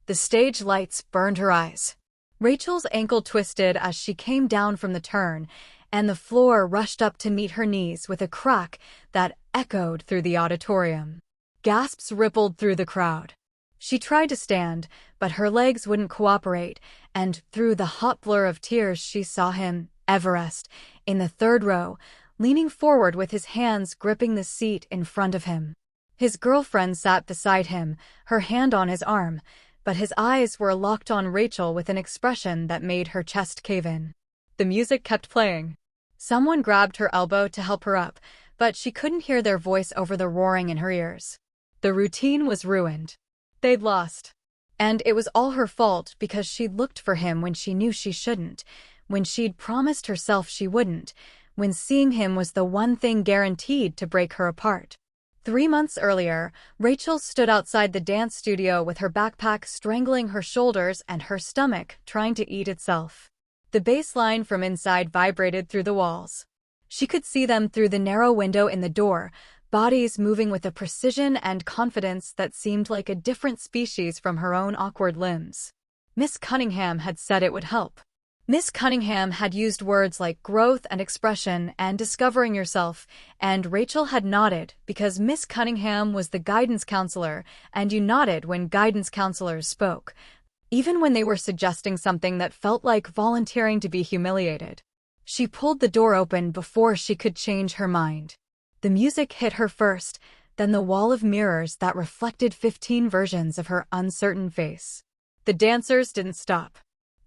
The stage lights burned her eyes. Rachel's ankle twisted as she came down from the turn, and the floor rushed up to meet her knees with a crack that echoed through the auditorium. Gasps rippled through the crowd. She tried to stand, but her legs wouldn't cooperate, and through the hot blur of tears she saw him, Everest, in the third row, leaning forward with his hands gripping the seat in front of him. His girlfriend sat beside him, her hand on his arm, but his eyes were locked on Rachel with an expression that made her chest cave in. The music kept playing. Someone grabbed her elbow to help her up, but she couldn't hear their voice over the roaring in her ears. The routine was ruined. They'd lost. And it was all her fault because she'd looked for him when she knew she shouldn't, when she'd promised herself she wouldn't, when seeing him was the one thing guaranteed to break her apart. 3 months earlier, Rachel stood outside the dance studio with her backpack strangling her shoulders and her stomach trying to eat itself. The bass line from inside vibrated through the walls. She could see them through the narrow window in the door, bodies moving with a precision and confidence that seemed like a different species from her own awkward limbs. Miss Cunningham had said it would help. Miss Cunningham had used words like growth and expression and discovering yourself, and Rachel had nodded because Miss Cunningham was the guidance counselor, and you nodded when guidance counselors spoke, even when they were suggesting something that felt like volunteering to be humiliated. She pulled the door open before she could change her mind. The music hit her first, then the wall of mirrors that reflected 15 versions of her uncertain face. The dancers didn't stop.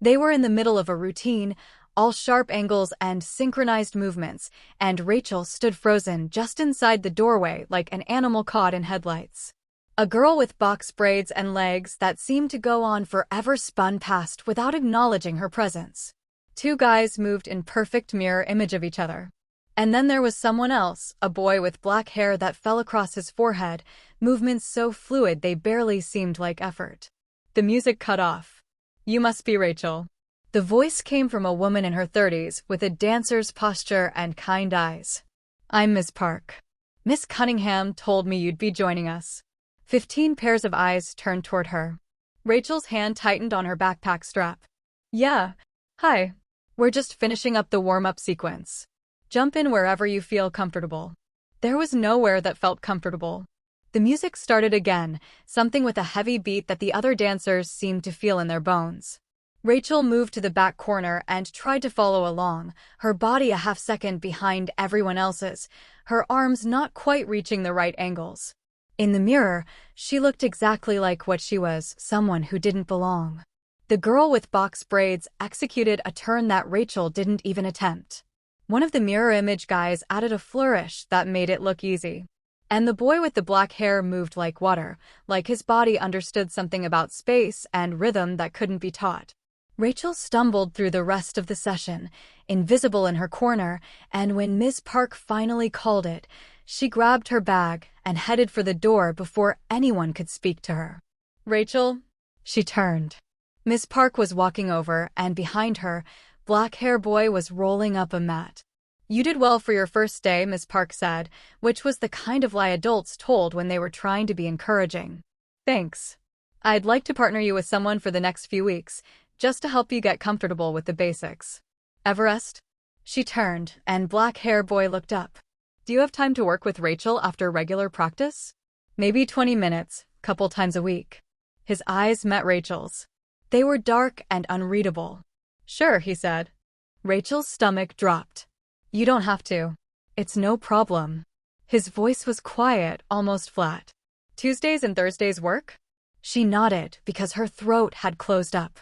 They were in the middle of a routine, all sharp angles and synchronized movements, and Rachel stood frozen just inside the doorway like an animal caught in headlights. A girl with box braids and legs that seemed to go on forever spun past without acknowledging her presence. 2 guys moved in perfect mirror image of each other. And then there was someone else, a boy with black hair that fell across his forehead, movements so fluid they barely seemed like effort. The music cut off. "You must be Rachel." The voice came from a woman in her 30s with a dancer's posture and kind eyes. "I'm Miss Park. Miss Cunningham told me you'd be joining us." 15 pairs of eyes turned toward her. Rachel's hand tightened on her backpack strap. "Yeah. Hi. We're just finishing up the warm-up sequence. Jump in wherever you feel comfortable." There was nowhere that felt comfortable. The music started again, something with a heavy beat that the other dancers seemed to feel in their bones. Rachel moved to the back corner and tried to follow along, her body a half-second behind everyone else's, her arms not quite reaching the right angles. In the mirror, she looked exactly like what she was, someone who didn't belong. The girl with box braids executed a turn that Rachel didn't even attempt. One of the mirror image guys added a flourish that made it look easy. And the boy with the black hair moved like water, like his body understood something about space and rhythm that couldn't be taught. Rachel stumbled through the rest of the session, invisible in her corner, and when Ms. Park finally called it, she grabbed her bag and headed for the door before anyone could speak to her. "Rachel?" She turned. Ms. Park was walking over, and behind her, black hair boy was rolling up a mat. "You did well for your first day," Ms. Park said, which was the kind of lie adults told when they were trying to be encouraging. "Thanks. I'd like to partner you with someone for the next few weeks, just to help you get comfortable with the basics." "Everest?" She turned, and black hair boy looked up. "Do you have time to work with Rachel after regular practice?" "Maybe 20 minutes, couple times a week." His eyes met Rachel's. They were dark and unreadable. "Sure," he said. Rachel's stomach dropped. "You don't have to. It's no problem." His voice was quiet, almost flat. "Tuesdays and Thursdays work?" She nodded because her throat had closed up.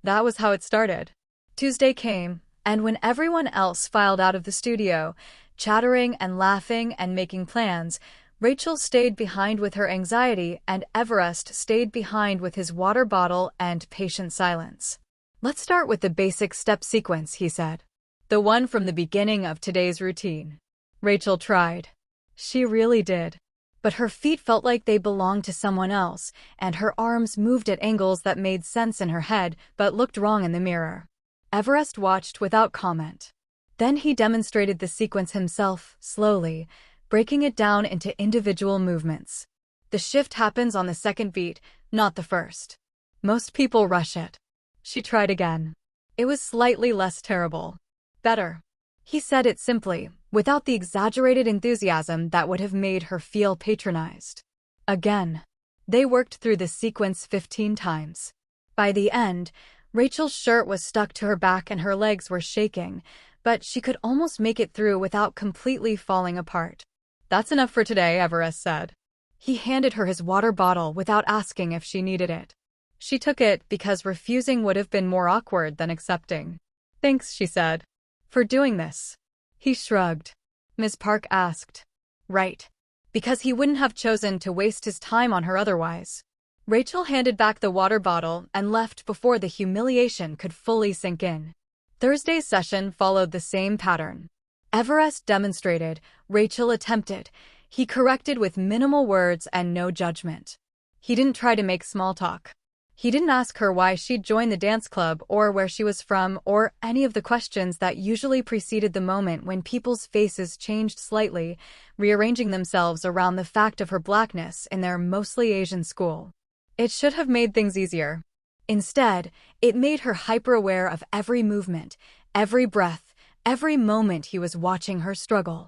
That was how it started. Tuesday came, and when everyone else filed out of the studio, chattering and laughing and making plans, Rachel stayed behind with her anxiety and Everest stayed behind with his water bottle and patient silence. "Let's start with the basic step sequence," he said. "The one from the beginning of today's routine." Rachel tried. She really did. But her feet felt like they belonged to someone else, and her arms moved at angles that made sense in her head but looked wrong in the mirror. Everest watched without comment. Then he demonstrated the sequence himself, slowly, breaking it down into individual movements. "The shift happens on the second beat, not the first." Most people rush it. She tried again. It was slightly less terrible. Better. He said it simply, without the exaggerated enthusiasm that would have made her feel patronized. Again. They worked through the sequence 15 times. By the end, Rachel's shirt was stuck to her back and her legs were shaking, but she could almost make it through without completely falling apart. That's enough for today, Everest said. He handed her his water bottle without asking if she needed it. She took it because refusing would have been more awkward than accepting. Thanks, she said. For doing this. He shrugged. Ms. Park asked. Right. Because he wouldn't have chosen to waste his time on her otherwise. Rachel handed back the water bottle and left before the humiliation could fully sink in. Thursday's session followed the same pattern. Everest demonstrated, Rachel attempted. He corrected with minimal words and no judgment. He didn't try to make small talk. He didn't ask her why she'd joined the dance club or where she was from or any of the questions that usually preceded the moment when people's faces changed slightly, rearranging themselves around the fact of her blackness in their mostly Asian school. It should have made things easier. Instead, it made her hyper-aware of every movement, every breath, every moment he was watching her struggle.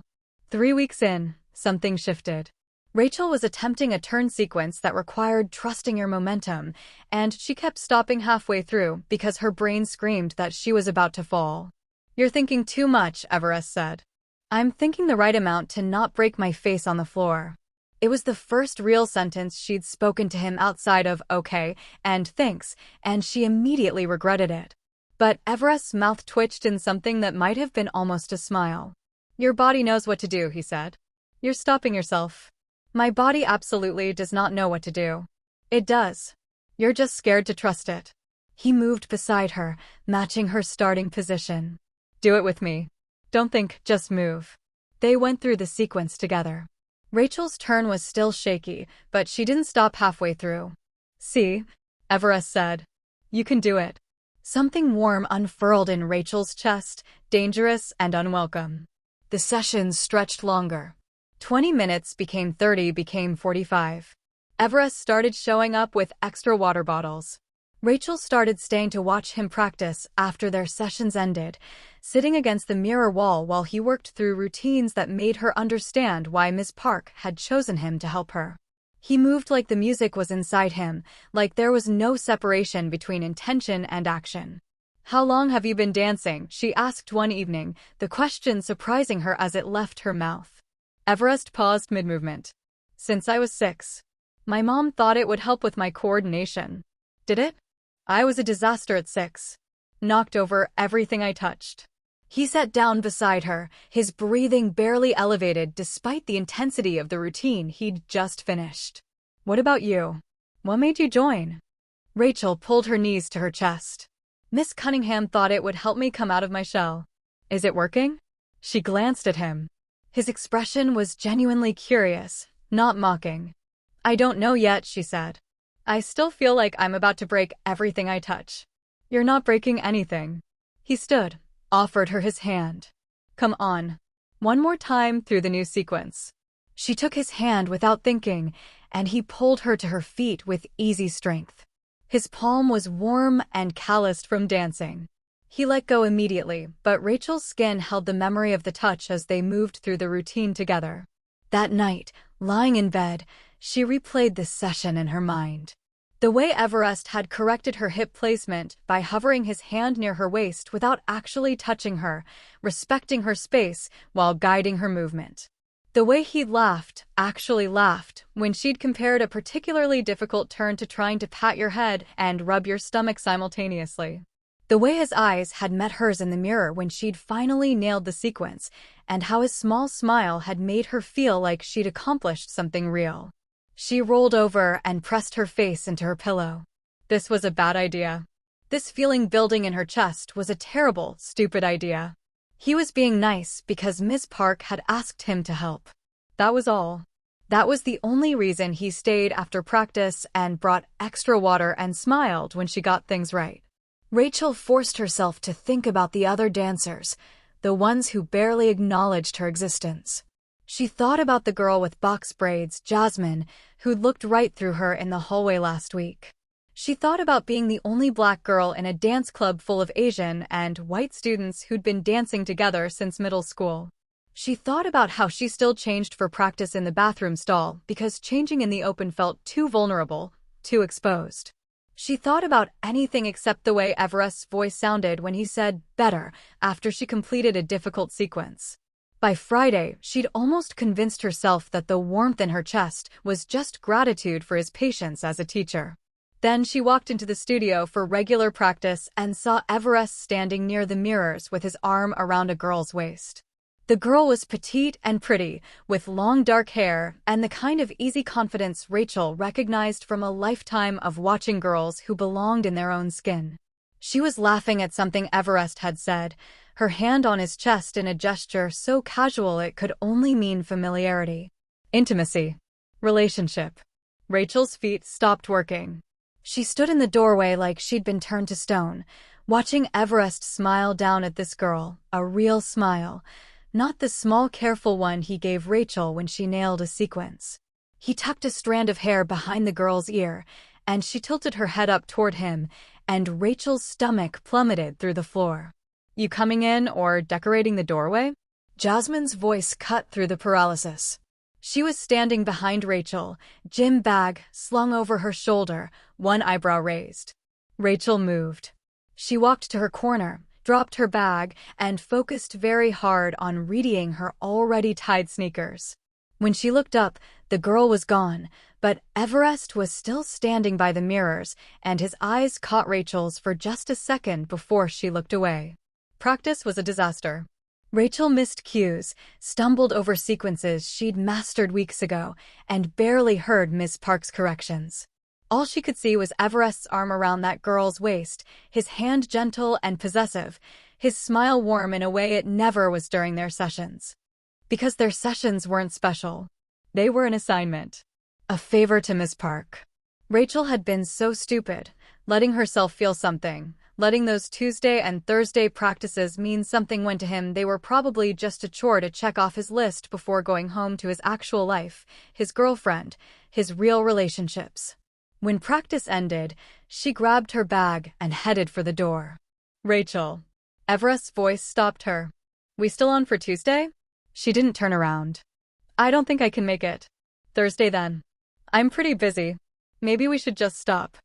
3 weeks in, something shifted. Rachel was attempting a turn sequence that required trusting your momentum, and she kept stopping halfway through because her brain screamed that she was about to fall. You're thinking too much, Everest said. I'm thinking the right amount to not break my face on the floor. It was the first real sentence she'd spoken to him outside of okay and thanks, and she immediately regretted it. But Everest's mouth twitched in something that might have been almost a smile. Your body knows what to do, he said. You're stopping yourself. My body absolutely does not know what to do. It does. You're just scared to trust it. He moved beside her, matching her starting position. Do it with me. Don't think, just move. They went through the sequence together. Rachel's turn was still shaky, but she didn't stop halfway through. See? Everest said. You can do it. Something warm unfurled in Rachel's chest, dangerous and unwelcome. The sessions stretched longer. 20 minutes became 30, became 45. Everest started showing up with extra water bottles. Rachel started staying to watch him practice after their sessions ended, sitting against the mirror wall while he worked through routines that made her understand why Ms. Park had chosen him to help her. He moved like the music was inside him, like there was no separation between intention and action. How long have you been dancing? She asked one evening, the question surprising her as it left her mouth. Everest paused mid-movement. Since I was 6. My mom thought it would help with my coordination. Did it? I was a disaster at 6. Knocked over everything I touched. He sat down beside her, his breathing barely elevated despite the intensity of the routine he'd just finished. What about you? What made you join? Rachel pulled her knees to her chest. Miss Cunningham thought it would help me come out of my shell. Is it working? She glanced at him. His expression was genuinely curious, not mocking. I don't know yet, she said. I still feel like I'm about to break everything I touch. You're not breaking anything. He stood, offered her his hand. Come on. One more time through the new sequence. She took his hand without thinking, and he pulled her to her feet with easy strength. His palm was warm and calloused from dancing. He let go immediately, but Rachel's skin held the memory of the touch as they moved through the routine together. That night, lying in bed, she replayed this session in her mind. The way Everest had corrected her hip placement by hovering his hand near her waist without actually touching her, respecting her space while guiding her movement. The way he'd laughed, actually laughed, when she'd compared a particularly difficult turn to trying to pat your head and rub your stomach simultaneously. The way his eyes had met hers in the mirror when she'd finally nailed the sequence, and how his small smile had made her feel like she'd accomplished something real. She rolled over and pressed her face into her pillow. This was a bad idea. This feeling building in her chest was a terrible, stupid idea. He was being nice because Ms. Park had asked him to help. That was all. That was the only reason he stayed after practice and brought extra water and smiled when she got things right. Rachel forced herself to think about the other dancers, the ones who barely acknowledged her existence. She thought about the girl with box braids, Jasmine, who'd looked right through her in the hallway last week. She thought about being the only black girl in a dance club full of Asian and white students who'd been dancing together since middle school. She thought about how she still changed for practice in the bathroom stall because changing in the open felt too vulnerable, too exposed. She thought about anything except the way Everest's voice sounded when he said "better" after she completed a difficult sequence. By Friday, she'd almost convinced herself that the warmth in her chest was just gratitude for his patience as a teacher. Then she walked into the studio for regular practice and saw Everest standing near the mirrors with his arm around a girl's waist. The girl was petite and pretty, with long dark hair and the kind of easy confidence Rachel recognized from a lifetime of watching girls who belonged in their own skin. She was laughing at something Everest had said, her hand on his chest in a gesture so casual it could only mean familiarity. Intimacy. Relationship. Rachel's feet stopped working. She stood in the doorway like she'd been turned to stone, watching Everest smile down at this girl, a real smile. Not the small, careful one he gave Rachel when she nailed a sequence. He tucked a strand of hair behind the girl's ear, and she tilted her head up toward him, and Rachel's stomach plummeted through the floor. "You coming in or decorating the doorway?" Jasmine's voice cut through the paralysis. She was standing behind Rachel, gym bag slung over her shoulder, one eyebrow raised. Rachel moved. She walked to her corner, dropped her bag, and focused very hard on readying her already tied sneakers. When she looked up, the girl was gone, but Everest was still standing by the mirrors, and his eyes caught Rachel's for just a second before she looked away. Practice was a disaster. Rachel missed cues, stumbled over sequences she'd mastered weeks ago, and barely heard Miss Park's corrections. All she could see was Everest's arm around that girl's waist, his hand gentle and possessive, his smile warm in a way it never was during their sessions. Because their sessions weren't special. They were an assignment. A favor to Miss Park. Rachel had been so stupid, letting herself feel something, letting those Tuesday and Thursday practices mean something when to him they were probably just a chore to check off his list before going home to his actual life, his girlfriend, his real relationships. When practice ended, she grabbed her bag and headed for the door. "Rachel." Everest's voice stopped her. "We still on for Tuesday?" She didn't turn around. "I don't think I can make it. Thursday then. I'm pretty busy. Maybe we should just stop.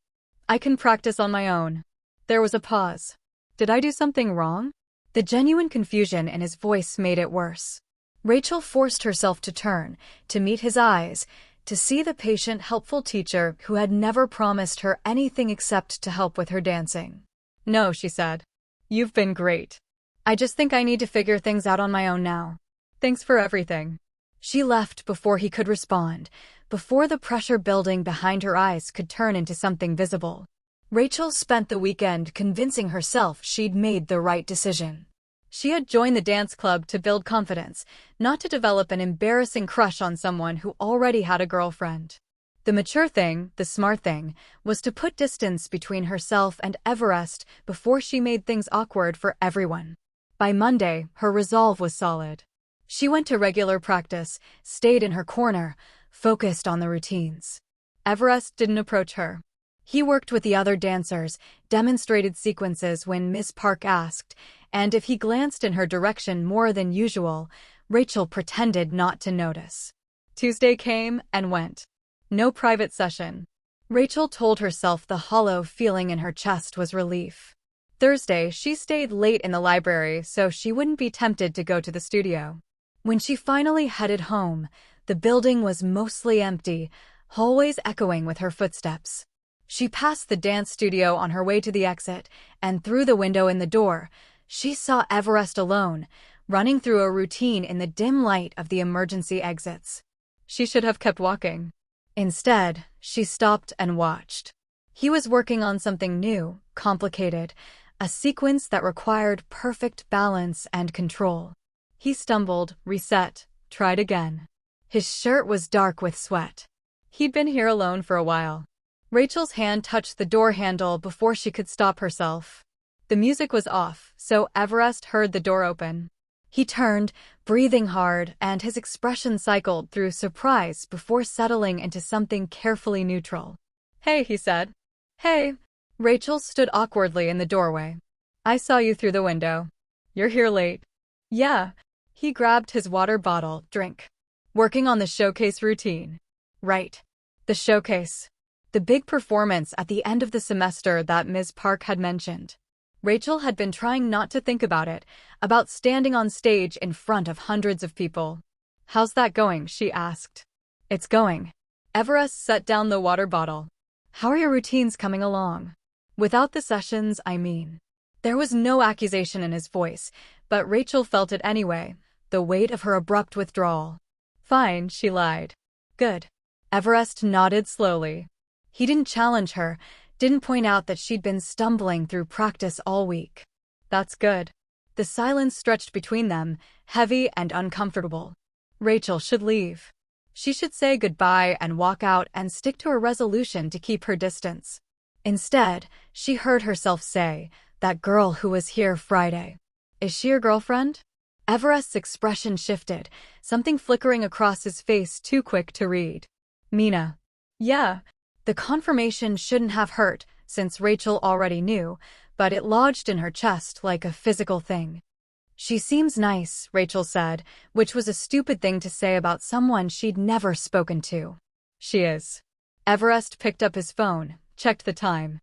I can practice on my own." There was a pause. Did I do something wrong? The genuine confusion in his voice made it worse. Rachel forced herself to turn, to meet his eyes, to see the patient, helpful teacher who had never promised her anything except to help with her dancing. "No," she said. "You've been great. I just think I need to figure things out on my own now. Thanks for everything." She left before he could respond, before the pressure building behind her eyes could turn into something visible. Rachel spent the weekend convincing herself she'd made the right decision. She had joined the dance club to build confidence, not to develop an embarrassing crush on someone who already had a girlfriend. The mature thing, the smart thing, was to put distance between herself and Everest before she made things awkward for everyone. By Monday, her resolve was solid. She went to regular practice, stayed in her corner, focused on the routines. Everest didn't approach her. He worked with the other dancers, demonstrated sequences when Miss Park asked, and if he glanced in her direction more than usual, Rachel pretended not to notice. Tuesday came and went. No private session. Rachel told herself the hollow feeling in her chest was relief. Thursday, she stayed late in the library so she wouldn't be tempted to go to the studio. When she finally headed home, the building was mostly empty, hallways echoing with her footsteps. She passed the dance studio on her way to the exit, and through the window in the door, she saw Everest alone, running through a routine in the dim light of the emergency exits. She should have kept walking. Instead, she stopped and watched. He was working on something new, complicated, a sequence that required perfect balance and control. He stumbled, reset, tried again. His shirt was dark with sweat. He'd been here alone for a while. Rachel's hand touched the door handle before she could stop herself. The music was off, so Everest heard the door open. He turned, breathing hard, and his expression cycled through surprise before settling into something carefully neutral. "Hey," he said. Hey. Rachel stood awkwardly in the doorway. I saw you through the window. You're here late. Yeah. He grabbed his water bottle, drink. Working on the showcase routine. Right. The showcase. The big performance at the end of the semester that Ms. Park had mentioned. Rachel had been trying not to think about standing on stage in front of hundreds of people. How's that going? She asked. It's going. Everest set down the water bottle. How are your routines coming along? Without the sessions, I mean. There was no accusation in his voice, but Rachel felt it anyway, the weight of her abrupt withdrawal. Fine, she lied. Good. Everest nodded slowly. He didn't challenge her, didn't point out that she'd been stumbling through practice all week. That's good. The silence stretched between them, heavy and uncomfortable. Rachel should leave. She should say goodbye and walk out and stick to her resolution to keep her distance. Instead, she heard herself say, that girl who was here Friday. Is she your girlfriend? Everest's expression shifted, something flickering across his face too quick to read. Mina. Yeah. The confirmation shouldn't have hurt, since Rachel already knew, but it lodged in her chest like a physical thing. She seems nice, Rachel said, which was a stupid thing to say about someone she'd never spoken to. She is. Everest picked up his phone, checked the time.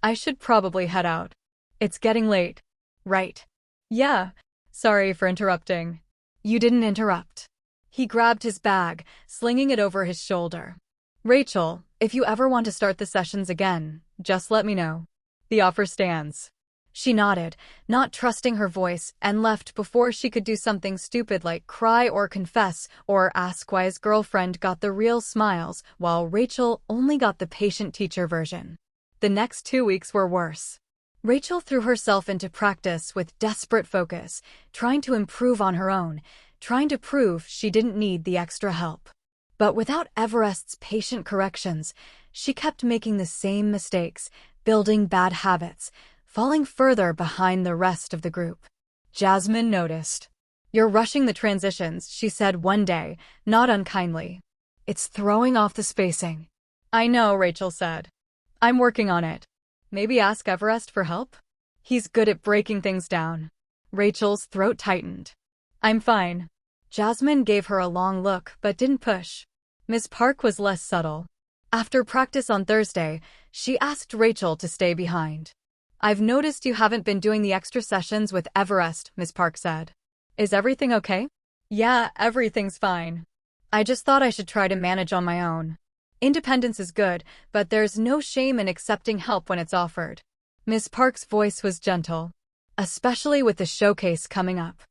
I should probably head out. It's getting late. Right. Yeah. Sorry for interrupting. You didn't interrupt. He grabbed his bag, slinging it over his shoulder. Rachel, if you ever want to start the sessions again, just let me know. The offer stands. She nodded, not trusting her voice, and left before she could do something stupid like cry or confess or ask why his girlfriend got the real smiles while Rachel only got the patient teacher version. The next 2 weeks were worse. Rachel threw herself into practice with desperate focus, trying to improve on her own, trying to prove she didn't need the extra help. But without Everest's patient corrections, she kept making the same mistakes, building bad habits, falling further behind the rest of the group. Jasmine noticed. You're rushing the transitions, she said one day, not unkindly. It's throwing off the spacing. I know, Rachel said. I'm working on it. Maybe ask Everest for help? He's good at breaking things down. Rachel's throat tightened. I'm fine. Jasmine gave her a long look but didn't push. Ms. Park was less subtle. After practice on Thursday, she asked Rachel to stay behind. I've noticed you haven't been doing the extra sessions with Everest, Ms. Park said. Is everything okay? Yeah, everything's fine. I just thought I should try to manage on my own. Independence is good, but there's no shame in accepting help when it's offered. Ms. Park's voice was gentle. Especially with the showcase coming up.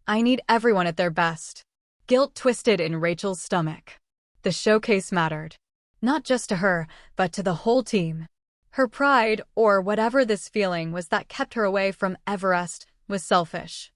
I need everyone at their best. Guilt twisted in Rachel's stomach. The showcase mattered. Not just to her, but to the whole team. Her pride, or whatever this feeling was that kept her away from Everest, was selfish.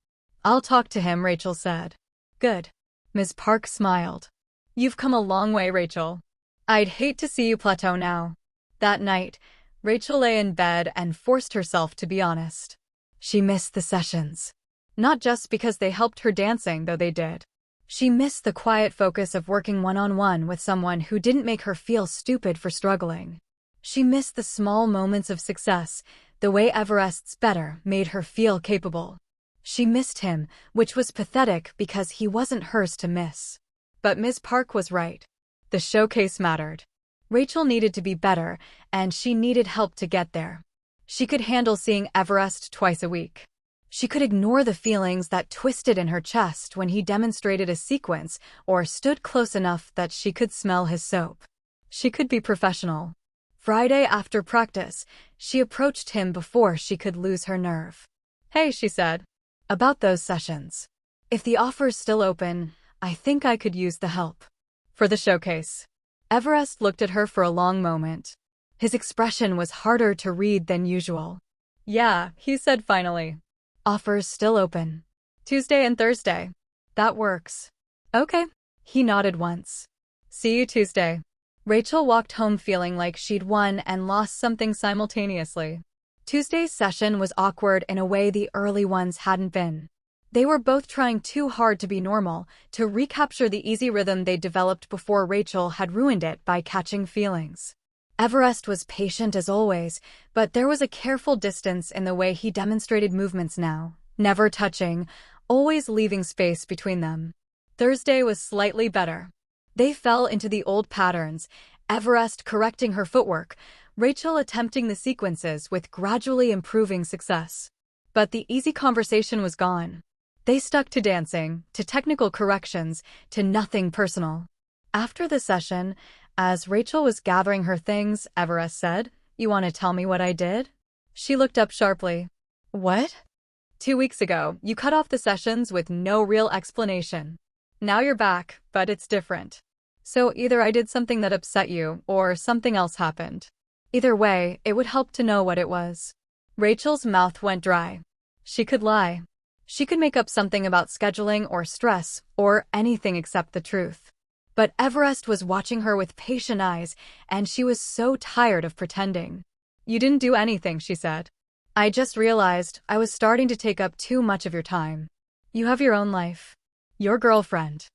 I'll talk to him, Rachel said. Good. Ms. Park smiled. You've come a long way, Rachel. I'd hate to see you plateau now. That night, Rachel lay in bed and forced herself to be honest. She missed the sessions. Not just because they helped her dancing, though they did. She missed the quiet focus of working one-on-one with someone who didn't make her feel stupid for struggling. She missed the small moments of success, the way Everest's better made her feel capable. She missed him, which was pathetic because he wasn't hers to miss. But Ms. Park was right. The showcase mattered. Rachel needed to be better, and she needed help to get there. She could handle seeing Everest twice a week. She could ignore the feelings that twisted in her chest when he demonstrated a sequence or stood close enough that she could smell his soap. She could be professional. Friday after practice, she approached him before she could lose her nerve. Hey, she said. About those sessions. If the offer's still open, I think I could use the help. For the showcase. Everest looked at her for a long moment. His expression was harder to read than usual. Yeah, he said finally. Offers still open. Tuesday and Thursday. That works. Okay. He nodded once. See you Tuesday. Rachel walked home feeling like she'd won and lost something simultaneously. Tuesday's session was awkward in a way the early ones hadn't been. They were both trying too hard to be normal, to recapture the easy rhythm they'd developed before Rachel had ruined it by catching feelings. Everest was patient as always, but there was a careful distance in the way he demonstrated movements now, never touching, always leaving space between them. Thursday was slightly better. They fell into the old patterns, Everest correcting her footwork, Rachel attempting the sequences with gradually improving success. But the easy conversation was gone. They stuck to dancing, to technical corrections, to nothing personal. After the session, as Rachel was gathering her things, Everest said, "You want to tell me what I did?" She looked up sharply. "What?" "2 weeks ago, you cut off the sessions with no real explanation. Now you're back, but it's different. So either I did something that upset you, or something else happened. Either way, it would help to know what it was." Rachel's mouth went dry. She could lie. She could make up something about scheduling or stress, or anything except the truth. But Everest was watching her with patient eyes, and she was so tired of pretending. "You didn't do anything," she said. "I just realized I was starting to take up too much of your time. You have your own life. Your girlfriend.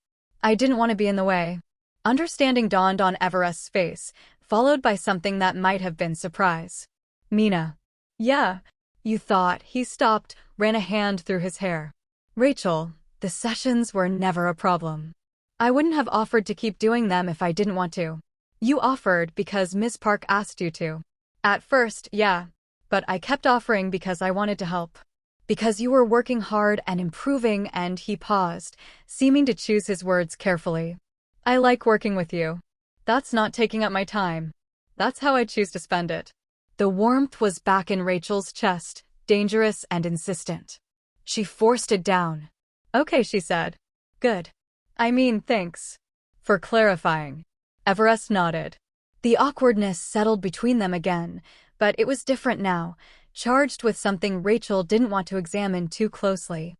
I didn't want to be in the way." Understanding dawned on Everest's face, followed by something that might have been surprise. "Mina." "Yeah." "You thought." He stopped, ran a hand through his hair. "Rachel, the sessions were never a problem. I wouldn't have offered to keep doing them if I didn't want to. You offered because Ms. Park asked you to." "At first, yeah. But I kept offering because I wanted to help. Because you were working hard and improving." And he paused, seeming to choose his words carefully. "I like working with you. That's not taking up my time. That's how I choose to spend it." The warmth was back in Rachel's chest, dangerous and insistent. She forced it down. "Okay," she said. "Good. I mean, thanks for clarifying." Everest nodded. The awkwardness settled between them again, but it was different now, charged with something Rachel didn't want to examine too closely.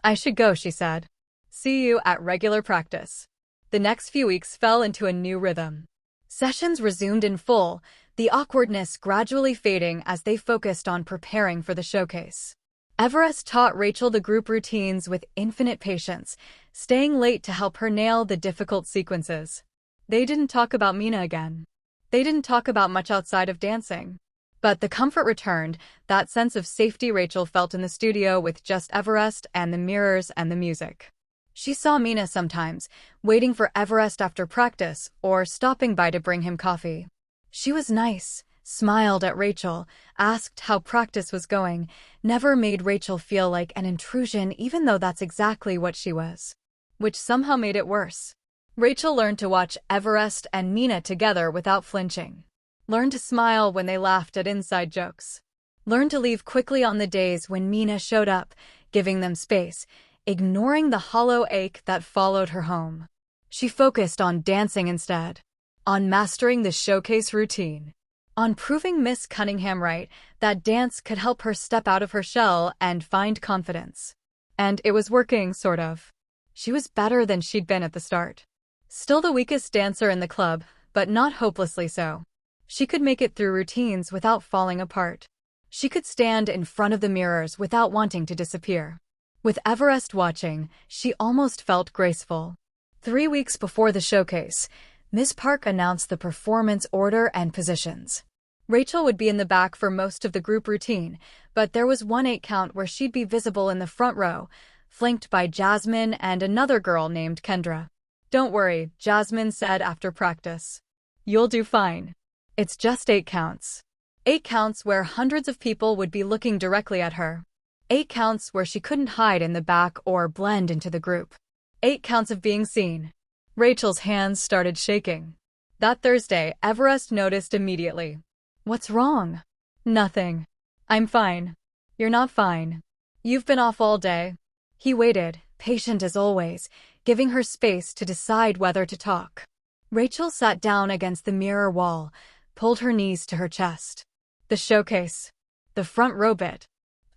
"I should go," she said. "See you at regular practice." The next few weeks fell into a new rhythm. Sessions resumed in full, the awkwardness gradually fading as they focused on preparing for the showcase. Everest taught Rachel the group routines with infinite patience, staying late to help her nail the difficult sequences. They didn't talk about Mina again. They didn't talk about much outside of dancing. But the comfort returned, that sense of safety Rachel felt in the studio with just Everest and the mirrors and the music. She saw Mina sometimes, waiting for Everest after practice, or stopping by to bring him coffee. She was nice, smiled at Rachel, asked how practice was going, never made Rachel feel like an intrusion even though that's exactly what she was. Which somehow made it worse. Rachel learned to watch Everest and Mina together without flinching. Learned to smile when they laughed at inside jokes. Learned to leave quickly on the days when Mina showed up, giving them space, ignoring the hollow ache that followed her home. She focused on dancing instead. On mastering the showcase routine. On proving Miss Cunningham right, that dance could help her step out of her shell and find confidence. And it was working, sort of. She was better than she'd been at the start. Still the weakest dancer in the club, but not hopelessly so. She could make it through routines without falling apart. She could stand in front of the mirrors without wanting to disappear. With Everest watching, she almost felt graceful. 3 weeks before the showcase, Ms. Park announced the performance order and positions. Rachel would be in the back for most of the group routine, but there was one 8 count where she'd be visible in the front row, flanked by Jasmine and another girl named Kendra. "Don't worry," Jasmine said after practice. "You'll do fine. It's just 8 counts. 8 counts where hundreds of people would be looking directly at her. 8 counts where she couldn't hide in the back or blend into the group. 8 counts of being seen." Rachel's hands started shaking. That Thursday, Everest noticed immediately. "What's wrong?" "Nothing. I'm fine." "You're not fine. You've been off all day." He waited, patient as always, giving her space to decide whether to talk. Rachel sat down against the mirror wall, pulled her knees to her chest. "The showcase. The front row bit.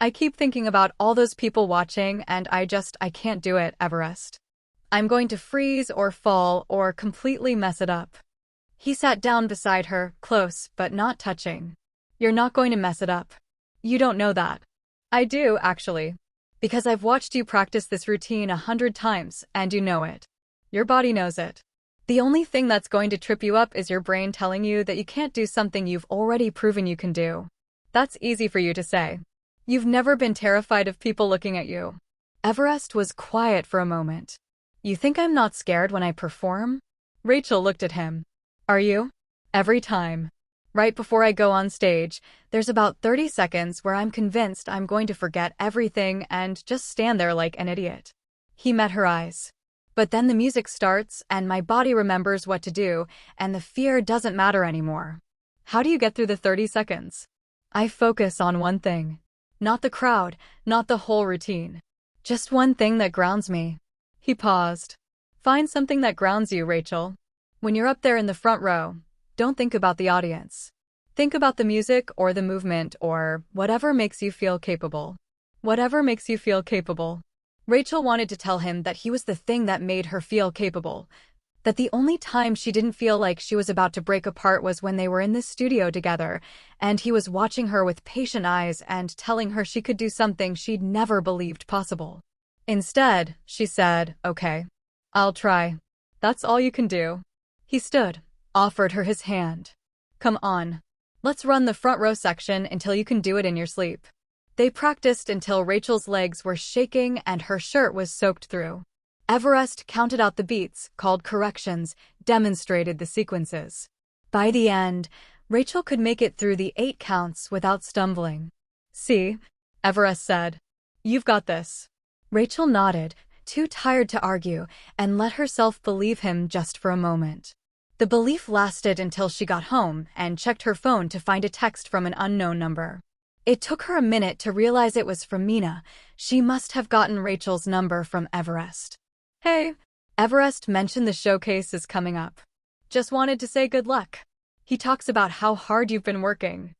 I keep thinking about all those people watching and I can't do it, Everest. I'm going to freeze or fall or completely mess it up." He sat down beside her, close but not touching. "You're not going to mess it up. You don't know that." "I do, actually. Because I've watched you practice this routine 100 times, and you know it. Your body knows it. The only thing that's going to trip you up is your brain telling you that you can't do something you've already proven you can do. That's easy for you to say. You've never been terrified of people looking at you. Everest was quiet for a moment. You think I'm not scared when I perform? Rachel looked at him. Are you? Every time. Right before I go on stage, there's about 30 seconds where I'm convinced I'm going to forget everything and just stand there like an idiot. He met her eyes. But then the music starts and my body remembers what to do, and the fear doesn't matter anymore. How do you get through the 30 seconds? I focus on one thing. Not the crowd, not the whole routine. Just one thing that grounds me. He paused. Find something that grounds you, Rachel. When you're up there in the front row, don't think about the audience. Think about the music or the movement or whatever makes you feel capable. Whatever makes you feel capable. Rachel wanted to tell him that he was the thing that made her feel capable, that the only time she didn't feel like she was about to break apart was when they were in the studio together, and he was watching her with patient eyes and telling her she could do something she'd never believed possible. Instead, she said, "Okay, I'll try. That's all you can do." He stood, offered her his hand. "Come on. Let's run the front row section until you can do it in your sleep." They practiced until Rachel's legs were shaking and her shirt was soaked through. Everest counted out the beats, called corrections, demonstrated the sequences. By the end, Rachel could make it through the 8 counts without stumbling. "See," Everest said. "You've got this." Rachel nodded, too tired to argue, and let herself believe him just for a moment. The belief lasted until she got home and checked her phone to find a text from an unknown number. It took her a minute to realize it was from Mina. She must have gotten Rachel's number from Everest. "Hey, Everest mentioned the showcase is coming up. Just wanted to say good luck. He talks about how hard you've been working.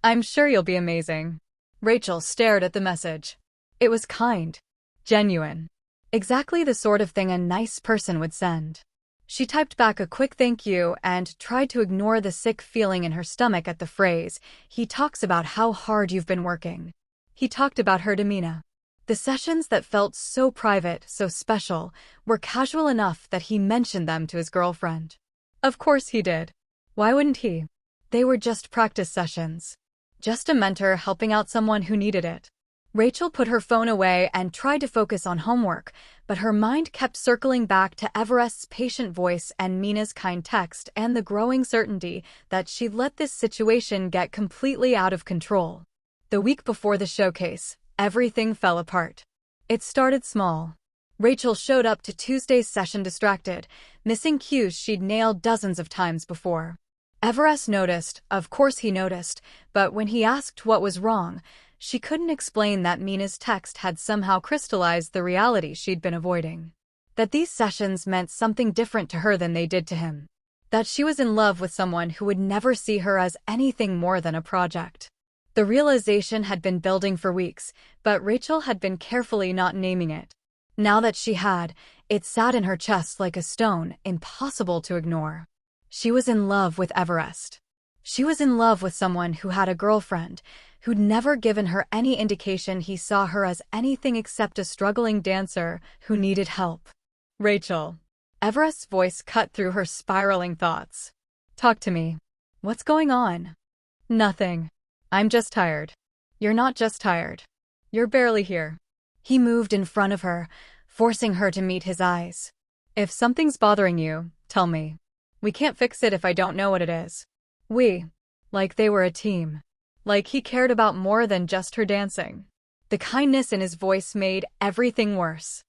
I'm sure you'll be amazing." Rachel stared at the message. It was kind, genuine, exactly the sort of thing a nice person would send. She typed back a quick thank you and tried to ignore the sick feeling in her stomach at the phrase, "He talks about how hard you've been working." He talked about her to Mina. The sessions that felt so private, so special, were casual enough that he mentioned them to his girlfriend. Of course he did. Why wouldn't he? They were just practice sessions. Just a mentor helping out someone who needed it. Rachel put her phone away and tried to focus on homework, but her mind kept circling back to Everest's patient voice and Mina's kind text and the growing certainty that she'd let this situation get completely out of control. The week before the showcase, everything fell apart. It started small. Rachel showed up to Tuesday's session distracted, missing cues she'd nailed dozens of times before. Everest noticed, of course he noticed, but when he asked what was wrong, she couldn't explain that Mina's text had somehow crystallized the reality she'd been avoiding. That these sessions meant something different to her than they did to him. That she was in love with someone who would never see her as anything more than a project. The realization had been building for weeks, but Rachel had been carefully not naming it. Now that she had, it sat in her chest like a stone, impossible to ignore. She was in love with Everest. She was in love with someone who had a girlfriend, who'd never given her any indication he saw her as anything except a struggling dancer who needed help. "Rachel." Everest's voice cut through her spiraling thoughts. "Talk to me. What's going on?" "Nothing. I'm just tired." "You're not just tired. You're barely here." He moved in front of her, forcing her to meet his eyes. "If something's bothering you, tell me. We can't fix it if I don't know what it is." Like they were a team. Like he cared about more than just her dancing. The kindness in his voice made everything worse.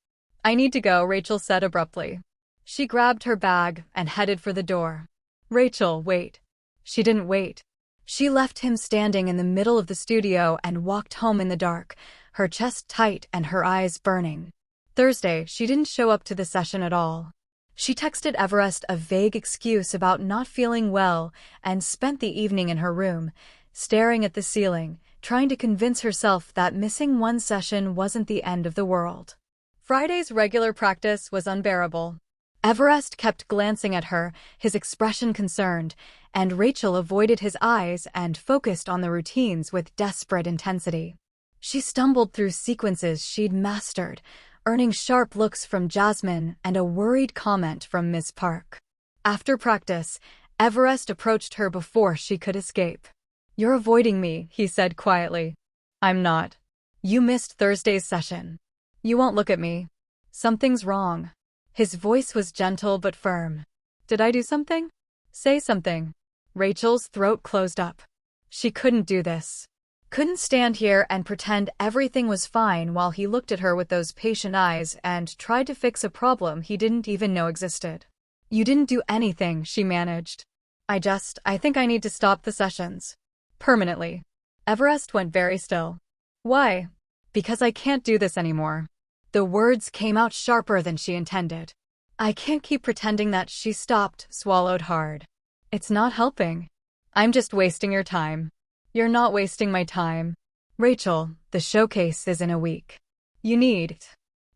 "I need to go," Rachel said abruptly. She grabbed her bag and headed for the door. "Rachel, wait." She didn't wait. She left him standing in the middle of the studio and walked home in the dark, her chest tight and her eyes burning. Thursday, she didn't show up to the session at all. She texted Everest a vague excuse about not feeling well and spent the evening in her room, staring at the ceiling, trying to convince herself that missing one session wasn't the end of the world. Friday's regular practice was unbearable. Everest kept glancing at her, his expression concerned, and Rachel avoided his eyes and focused on the routines with desperate intensity. She stumbled through sequences she'd mastered, earning sharp looks from Jasmine and a worried comment from Miss Park. After practice, Everest approached her before she could escape. "You're avoiding me," he said quietly. "I'm not. You missed Thursday's session. You won't look at me. Something's wrong." His voice was gentle but firm. "Did I do something? Say something." Rachel's throat closed up. She couldn't do this. Couldn't stand here and pretend everything was fine while he looked at her with those patient eyes and tried to fix a problem he didn't even know existed. "You didn't do anything," she managed. I think I need to stop the sessions. Permanently." Everest went very still. "Why?" "Because I can't do this anymore." The words came out sharper than she intended. "I can't keep pretending that." She stopped, swallowed hard. "It's not helping. I'm just wasting your time." "You're not wasting my time." "Rachel, the showcase is in a week. You need."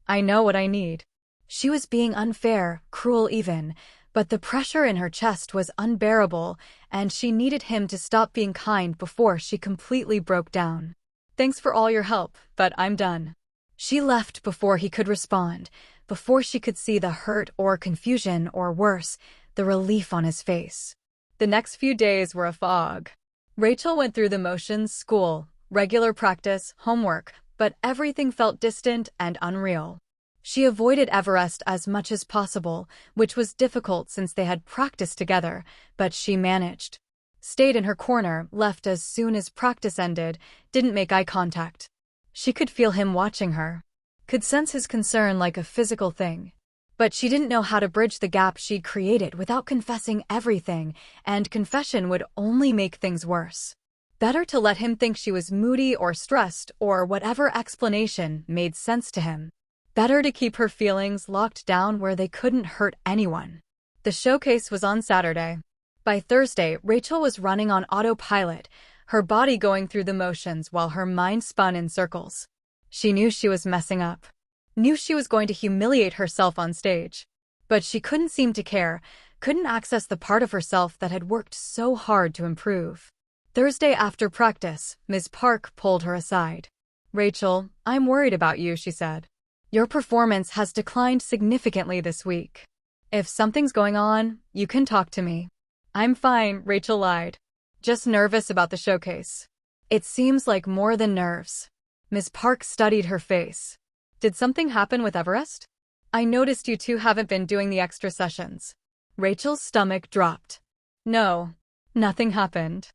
"I know what I need." She was being unfair, cruel even, but the pressure in her chest was unbearable, and she needed him to stop being kind before she completely broke down. "Thanks for all your help, but I'm done." She left before he could respond, before she could see the hurt or confusion or worse, the relief on his face. The next few days were a fog. Rachel went through the motions: school, regular practice, homework, but everything felt distant and unreal. She avoided Everest as much as possible, which was difficult since they had practiced together, but she managed. Stayed in her corner, left as soon as practice ended, didn't make eye contact. She could feel him watching her, could sense his concern like a physical thing. But she didn't know how to bridge the gap she'd created without confessing everything, and confession would only make things worse. Better to let him think she was moody or stressed, or whatever explanation made sense to him. Better to keep her feelings locked down where they couldn't hurt anyone. The showcase was on Saturday. By Thursday, Rachel was running on autopilot, her body going through the motions while her mind spun in circles. She knew she was messing up. Knew she was going to humiliate herself on stage. But she couldn't seem to care, couldn't access the part of herself that had worked so hard to improve. Thursday after practice, Ms. Park pulled her aside. "Rachel, I'm worried about you," she said. "Your performance has declined significantly this week. If something's going on, you can talk to me." "I'm fine," Rachel lied. "Just nervous about the showcase." "It seems like more than nerves." Ms. Park studied her face. "Did something happen with Everest? I noticed you two haven't been doing the extra sessions." Rachel's stomach dropped. "No, nothing happened.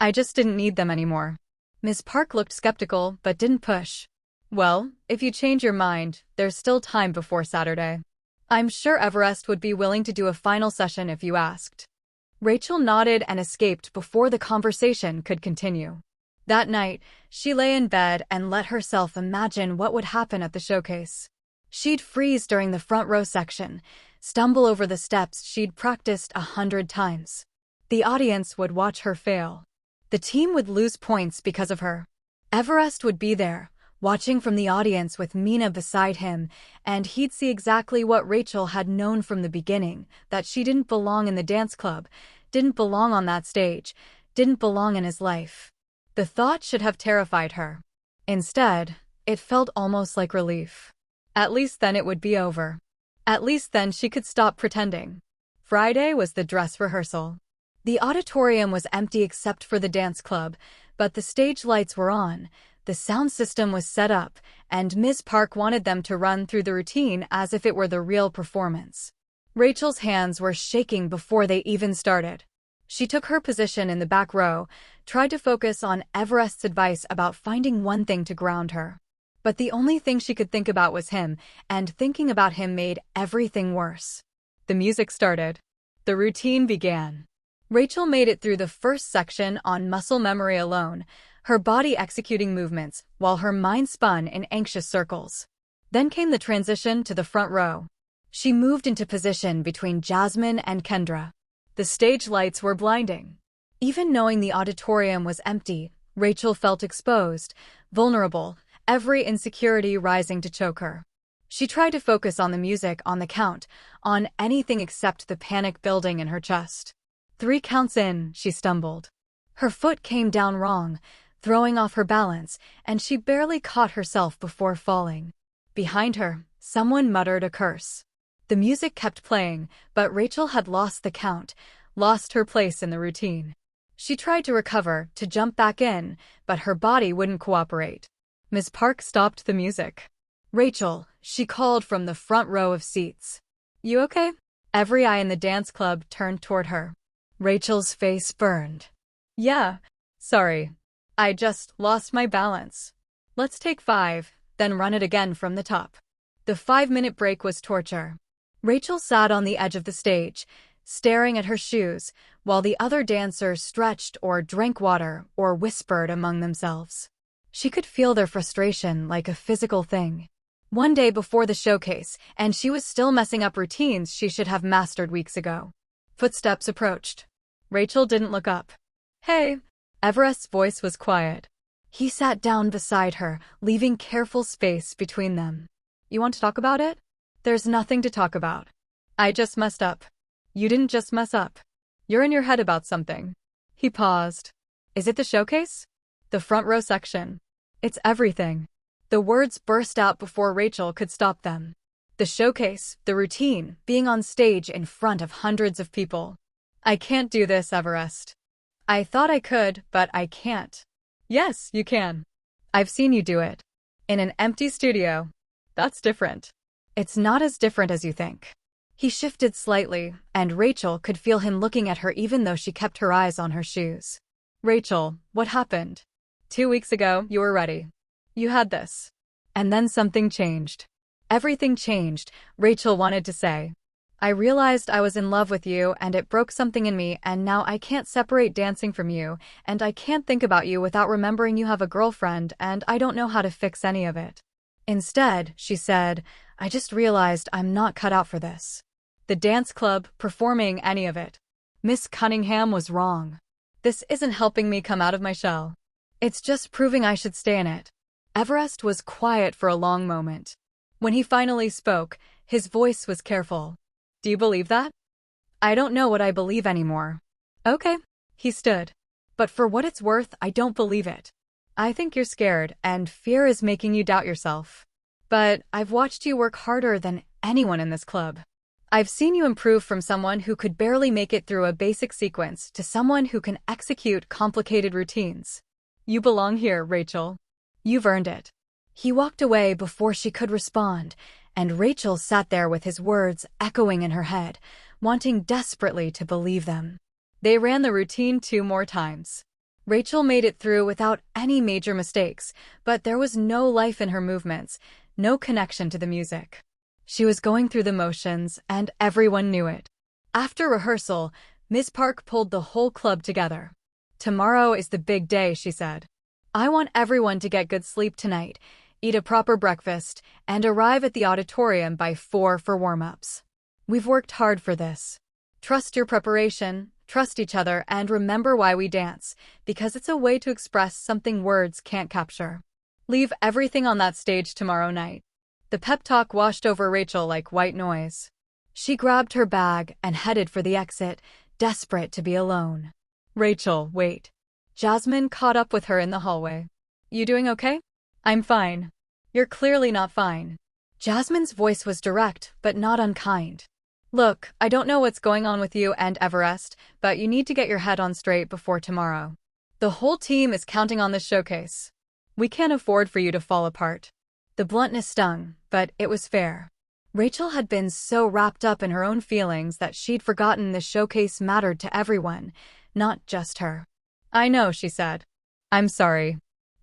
I just didn't need them anymore." Ms. Park looked skeptical but didn't push. "Well, if you change your mind, there's still time before Saturday. I'm sure Everest would be willing to do a final session if you asked." Rachel nodded and escaped before the conversation could continue. That night, she lay in bed and let herself imagine what would happen at the showcase. She'd freeze during the front row section, stumble over the steps she'd practiced 100 times. The audience would watch her fail. The team would lose points because of her. Everest would be there, watching from the audience with Mina beside him, and he'd see exactly what Rachel had known from the beginning, that she didn't belong in the dance club, didn't belong on that stage, didn't belong in his life. The thought should have terrified her. Instead, it felt almost like relief. At least then it would be over. At least then she could stop pretending. Friday was the dress rehearsal. The auditorium was empty except for the dance club, but the stage lights were on. The sound system was set up, and Ms. Park wanted them to run through the routine as if it were the real performance. Rachel's hands were shaking before they even started. She took her position in the back row, tried to focus on Everest's advice about finding one thing to ground her. But the only thing she could think about was him, and thinking about him made everything worse. The music started. The routine began. Rachel made it through the first section on muscle memory alone, her body executing movements while her mind spun in anxious circles. Then came the transition to the front row. She moved into position between Jasmine and Kendra. The stage lights were blinding. Even knowing the auditorium was empty, Rachel felt exposed, vulnerable, every insecurity rising to choke her. She tried to focus on the music, on the count, on anything except the panic building in her chest. 3 counts in, she stumbled. Her foot came down wrong, throwing off her balance, and she barely caught herself before falling. Behind her, someone muttered a curse. The music kept playing, but Rachel had lost the count, lost her place in the routine. She tried to recover, to jump back in, but her body wouldn't cooperate. Miss Park stopped the music. "Rachel," she called from the front row of seats. "You okay?" Every eye in the dance club turned toward her. Rachel's face burned. "Yeah, sorry. I just lost my balance. Let's take 5, then run it again from the top." The 5-minute break was torture. Rachel sat on the edge of the stage, staring at her shoes, while the other dancers stretched or drank water or whispered among themselves. She could feel their frustration like a physical thing. One day before the showcase, and she was still messing up routines she should have mastered weeks ago. Footsteps approached. Rachel didn't look up. "Hey." Everest's voice was quiet. He sat down beside her, leaving careful space between them. "You want to talk about it?" "There's nothing to talk about. I just messed up." "You didn't just mess up. You're in your head about something." He paused. "Is it the showcase?" "The front row section. It's everything." The words burst out before Rachel could stop them. The showcase, the routine, being on stage in front of hundreds of people. "I can't do this, Everest." "I thought I could, but I can't." "Yes, you can. I've seen you do it. In an empty studio. That's different." "It's not as different as you think." He shifted slightly, and Rachel could feel him looking at her even though she kept her eyes on her shoes. "Rachel, what happened? 2 weeks ago, you were ready. You had this. And then something changed." "Everything changed," Rachel wanted to say. "I realized I was in love with you and it broke something in me, and now I can't separate dancing from you, and I can't think about you without remembering you have a girlfriend, and I don't know how to fix any of it." Instead, she said, "I just realized I'm not cut out for this. The dance club, performing any of it. Miss Cunningham was wrong. This isn't helping me come out of my shell. It's just proving I should stay in it." Everest was quiet for a long moment. When he finally spoke, his voice was careful. "Do you believe that?" "I don't know what I believe anymore." "Okay." He stood. "But for what it's worth, I don't believe it. I think you're scared, and fear is making you doubt yourself. But I've watched you work harder than anyone in this club. I've seen you improve from someone who could barely make it through a basic sequence to someone who can execute complicated routines. You belong here, Rachel. You've earned it." He walked away before she could respond, and Rachel sat there with his words echoing in her head, wanting desperately to believe them. They ran the routine 2 more times. Rachel made it through without any major mistakes, but there was no life in her movements, no connection to the music. She was going through the motions, and everyone knew it. After rehearsal, Miss Park pulled the whole club together. "Tomorrow is the big day," she said. "I want everyone to get good sleep tonight, eat a proper breakfast, and arrive at the auditorium by 4 for warm-ups. We've worked hard for this. Trust your preparation, trust each other, and remember why we dance, because it's a way to express something words can't capture. Leave everything on that stage tomorrow night." The pep talk washed over Rachel like white noise. She grabbed her bag and headed for the exit, desperate to be alone. "Rachel, wait." Jasmine caught up with her in the hallway. "You doing okay?" "I'm fine." "You're clearly not fine." Jasmine's voice was direct, but not unkind. "Look, I don't know what's going on with you and Everest, but you need to get your head on straight before tomorrow. The whole team is counting on this showcase. We can't afford for you to fall apart." The bluntness stung, but it was fair. Rachel had been so wrapped up in her own feelings that she'd forgotten the showcase mattered to everyone, not just her. "I know," she said. "I'm sorry.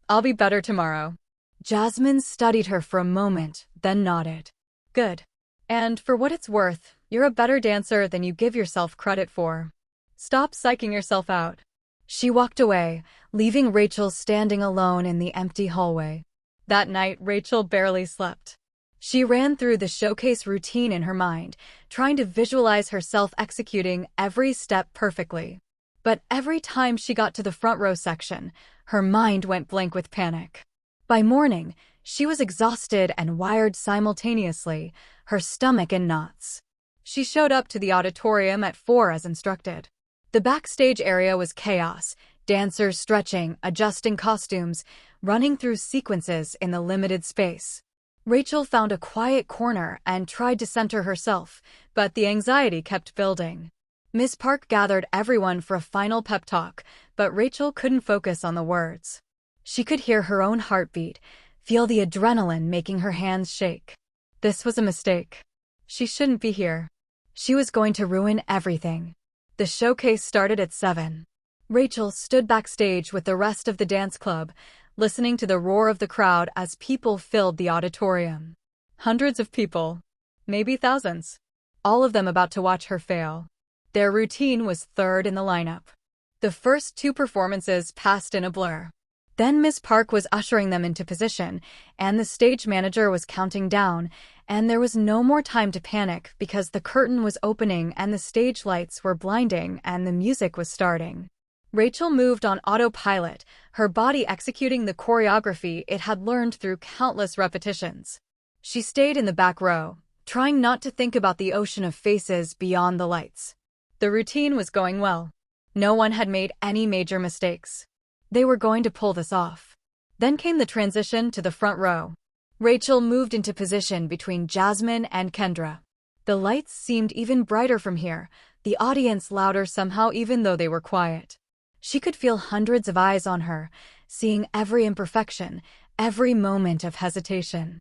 I'll be better tomorrow." Jasmine studied her for a moment, then nodded. "Good. And for what it's worth, you're a better dancer than you give yourself credit for. Stop psyching yourself out." She walked away, leaving Rachel standing alone in the empty hallway. That night, Rachel barely slept. She ran through the showcase routine in her mind, trying to visualize herself executing every step perfectly. But every time she got to the front row section, her mind went blank with panic. By morning, she was exhausted and wired simultaneously, her stomach in knots. She showed up to the auditorium at 4 as instructed. The backstage area was chaos, dancers stretching, adjusting costumes, running through sequences in the limited space. Rachel found a quiet corner and tried to center herself, but the anxiety kept building. Miss Park gathered everyone for a final pep talk, but Rachel couldn't focus on the words. She could hear her own heartbeat, feel the adrenaline making her hands shake. This was a mistake. She shouldn't be here. She was going to ruin everything. The showcase started at 7. Rachel stood backstage with the rest of the dance club, listening to the roar of the crowd as people filled the auditorium. Hundreds of people, maybe thousands, all of them about to watch her fail. Their routine was third in the lineup. The first 2 performances passed in a blur. Then Miss Park was ushering them into position, and the stage manager was counting down, and there was no more time to panic because the curtain was opening and the stage lights were blinding and the music was starting. Rachel moved on autopilot, her body executing the choreography it had learned through countless repetitions. She stayed in the back row, trying not to think about the ocean of faces beyond the lights. The routine was going well. No one had made any major mistakes. They were going to pull this off. Then came the transition to the front row. Rachel moved into position between Jasmine and Kendra. The lights seemed even brighter from here, the audience louder somehow even though they were quiet. She could feel hundreds of eyes on her, seeing every imperfection, every moment of hesitation.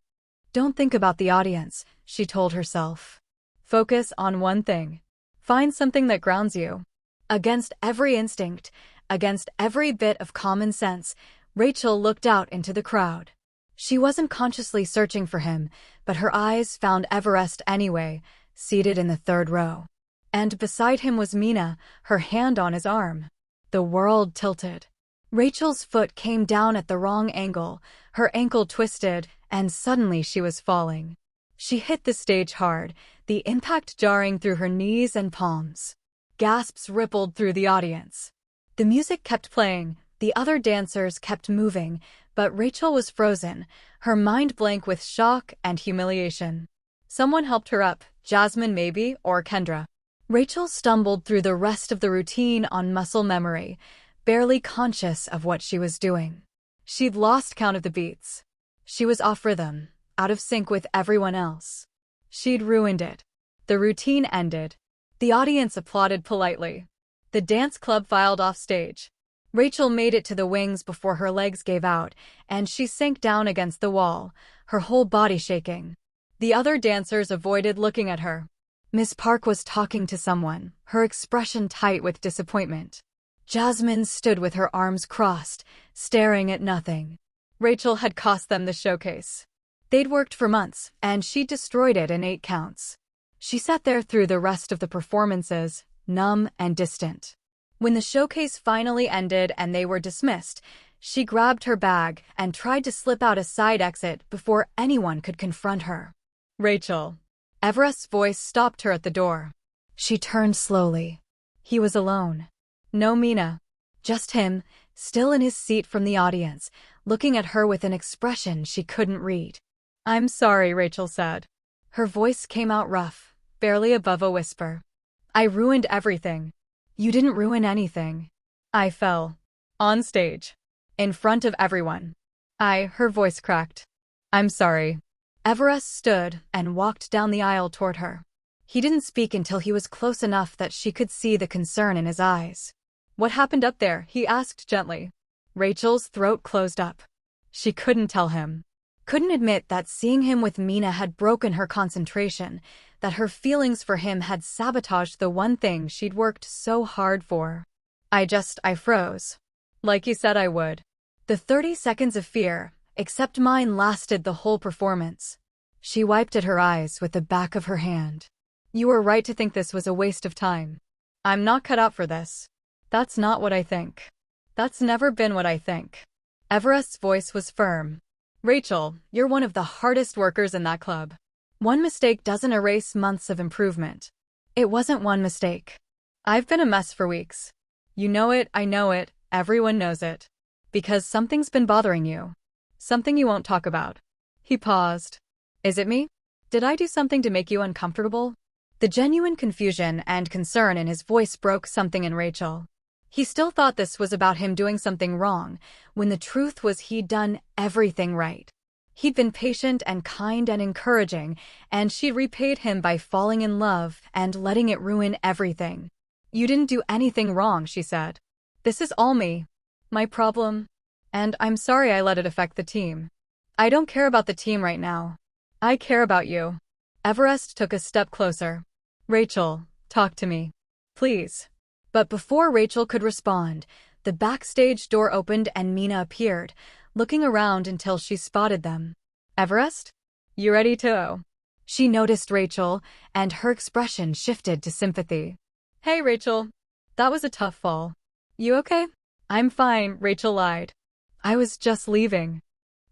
Don't think about the audience, she told herself. Focus on one thing. Find something that grounds you. Against every instinct, against every bit of common sense, Rachel looked out into the crowd. She wasn't consciously searching for him, but her eyes found Everest anyway, seated in the 3rd row. And beside him was Mina, her hand on his arm. The world tilted. Rachel's foot came down at the wrong angle, her ankle twisted, and suddenly she was falling. She hit the stage hard, the impact jarring through her knees and palms. Gasps rippled through the audience. The music kept playing, the other dancers kept moving, but Rachel was frozen, her mind blank with shock and humiliation. Someone helped her up, Jasmine maybe, or Kendra. Rachel stumbled through the rest of the routine on muscle memory, barely conscious of what she was doing. She'd lost count of the beats. She was off rhythm, out of sync with everyone else. She'd ruined it. The routine ended. The audience applauded politely. The dance club filed off stage. Rachel made it to the wings before her legs gave out, and she sank down against the wall, her whole body shaking. The other dancers avoided looking at her. Miss Park was talking to someone, her expression tight with disappointment. Jasmine stood with her arms crossed, staring at nothing. Rachel had cost them the showcase. They'd worked for months, and she'd destroyed it in 8 counts. She sat there through the rest of the performances, numb and distant. When the showcase finally ended and they were dismissed, she grabbed her bag and tried to slip out a side exit before anyone could confront her. Rachel. Everest's voice stopped her at the door. She turned slowly. He was alone. No Mina. Just him, still in his seat from the audience, looking at her with an expression she couldn't read. "I'm sorry," Rachel said. Her voice came out rough, barely above a whisper. "I ruined everything." "You didn't ruin anything." "I fell. On stage. In front of everyone." Her voice cracked. "I'm sorry." Everest stood and walked down the aisle toward her. He didn't speak until he was close enough that she could see the concern in his eyes. "What happened up there?" he asked gently. Rachel's throat closed up. She couldn't tell him. Couldn't admit that seeing him with Mina had broken her concentration, that her feelings for him had sabotaged the one thing she'd worked so hard for. I froze. Like you said I would." The 30 seconds of fear, except mine, lasted the whole performance. She wiped at her eyes with the back of her hand. "You were right to think this was a waste of time. I'm not cut out for this. That's not what I think. That's never been what I think." Everest's voice was firm. "Rachel, you're one of the hardest workers in that club. One mistake doesn't erase months of improvement." It wasn't one mistake. "I've been a mess for weeks. You know it, I know it, everyone knows it. Because something's been bothering you. Something you won't talk about." He paused. "Is it me? Did I do something to make you uncomfortable?" The genuine confusion and concern in his voice broke something in Rachel. He still thought this was about him doing something wrong, when the truth was he'd done everything right. He'd been patient and kind and encouraging, and she'd repaid him by falling in love and letting it ruin everything. "You didn't do anything wrong," she said. "This is all me. My problem. And I'm sorry I let it affect the team. I don't care about the team right now. I care about you." Everest took a step closer. "Rachel, talk to me. Please." But before Rachel could respond, the backstage door opened and Mina appeared, looking around until she spotted them. "Everest? You ready to?" She noticed Rachel, and her expression shifted to sympathy. "Hey, Rachel. That was a tough fall. You okay?" "I'm fine," Rachel lied. "I was just leaving."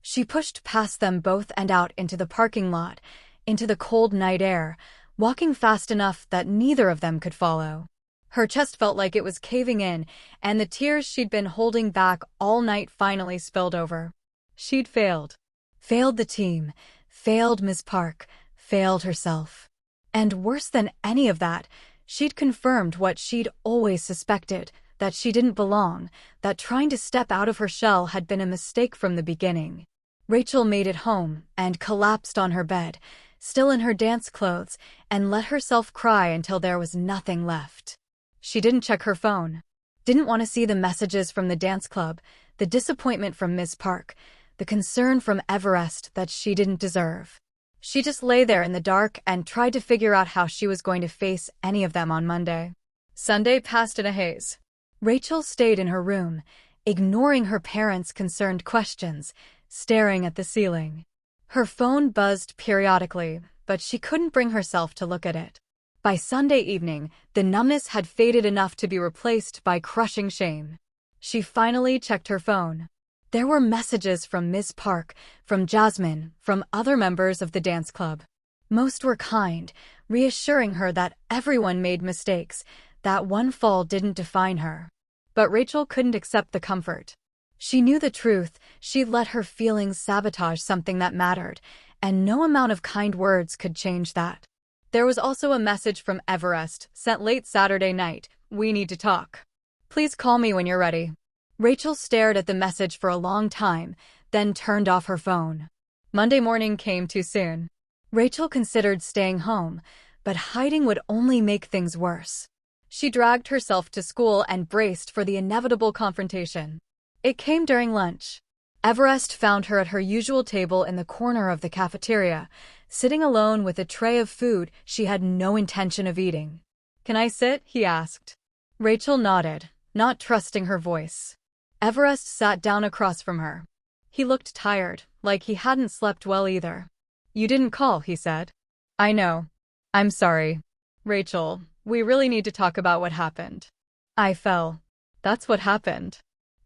She pushed past them both and out into the parking lot, into the cold night air, walking fast enough that neither of them could follow. Her chest felt like it was caving in, and the tears she'd been holding back all night finally spilled over. She'd failed. Failed the team, failed Ms. Park, failed herself. And worse than any of that, she'd confirmed what she'd always suspected, that she didn't belong, that trying to step out of her shell had been a mistake from the beginning. Rachel made it home and collapsed on her bed, still in her dance clothes, and let herself cry until there was nothing left. She didn't check her phone. Didn't want to see the messages from the dance club, the disappointment from Ms. Park, the concern from Everest that she didn't deserve. She just lay there in the dark and tried to figure out how she was going to face any of them on Monday. Sunday passed in a haze. Rachel stayed in her room, ignoring her parents' concerned questions, staring at the ceiling. Her phone buzzed periodically, but she couldn't bring herself to look at it. By Sunday evening, the numbness had faded enough to be replaced by crushing shame. She finally checked her phone. There were messages from Ms. Park, from Jasmine, from other members of the dance club. Most were kind, reassuring her that everyone made mistakes, that one fall didn't define her. But Rachel couldn't accept the comfort. She knew the truth. She'd let her feelings sabotage something that mattered, and no amount of kind words could change that. There was also a message from Everest, sent late Saturday night. "We need to talk. Please call me when you're ready." Rachel stared at the message for a long time, then turned off her phone. Monday morning came too soon. Rachel considered staying home, but hiding would only make things worse. She dragged herself to school and braced for the inevitable confrontation. It came during lunch. Everest found her at her usual table in the corner of the cafeteria, sitting alone with a tray of food she had no intention of eating. "Can I sit?" he asked. Rachel nodded, not trusting her voice. Everest sat down across from her. He looked tired, like he hadn't slept well either. "You didn't call," he said. "I know. I'm sorry. Rachel, we really need to talk about what happened. I fell. That's what happened.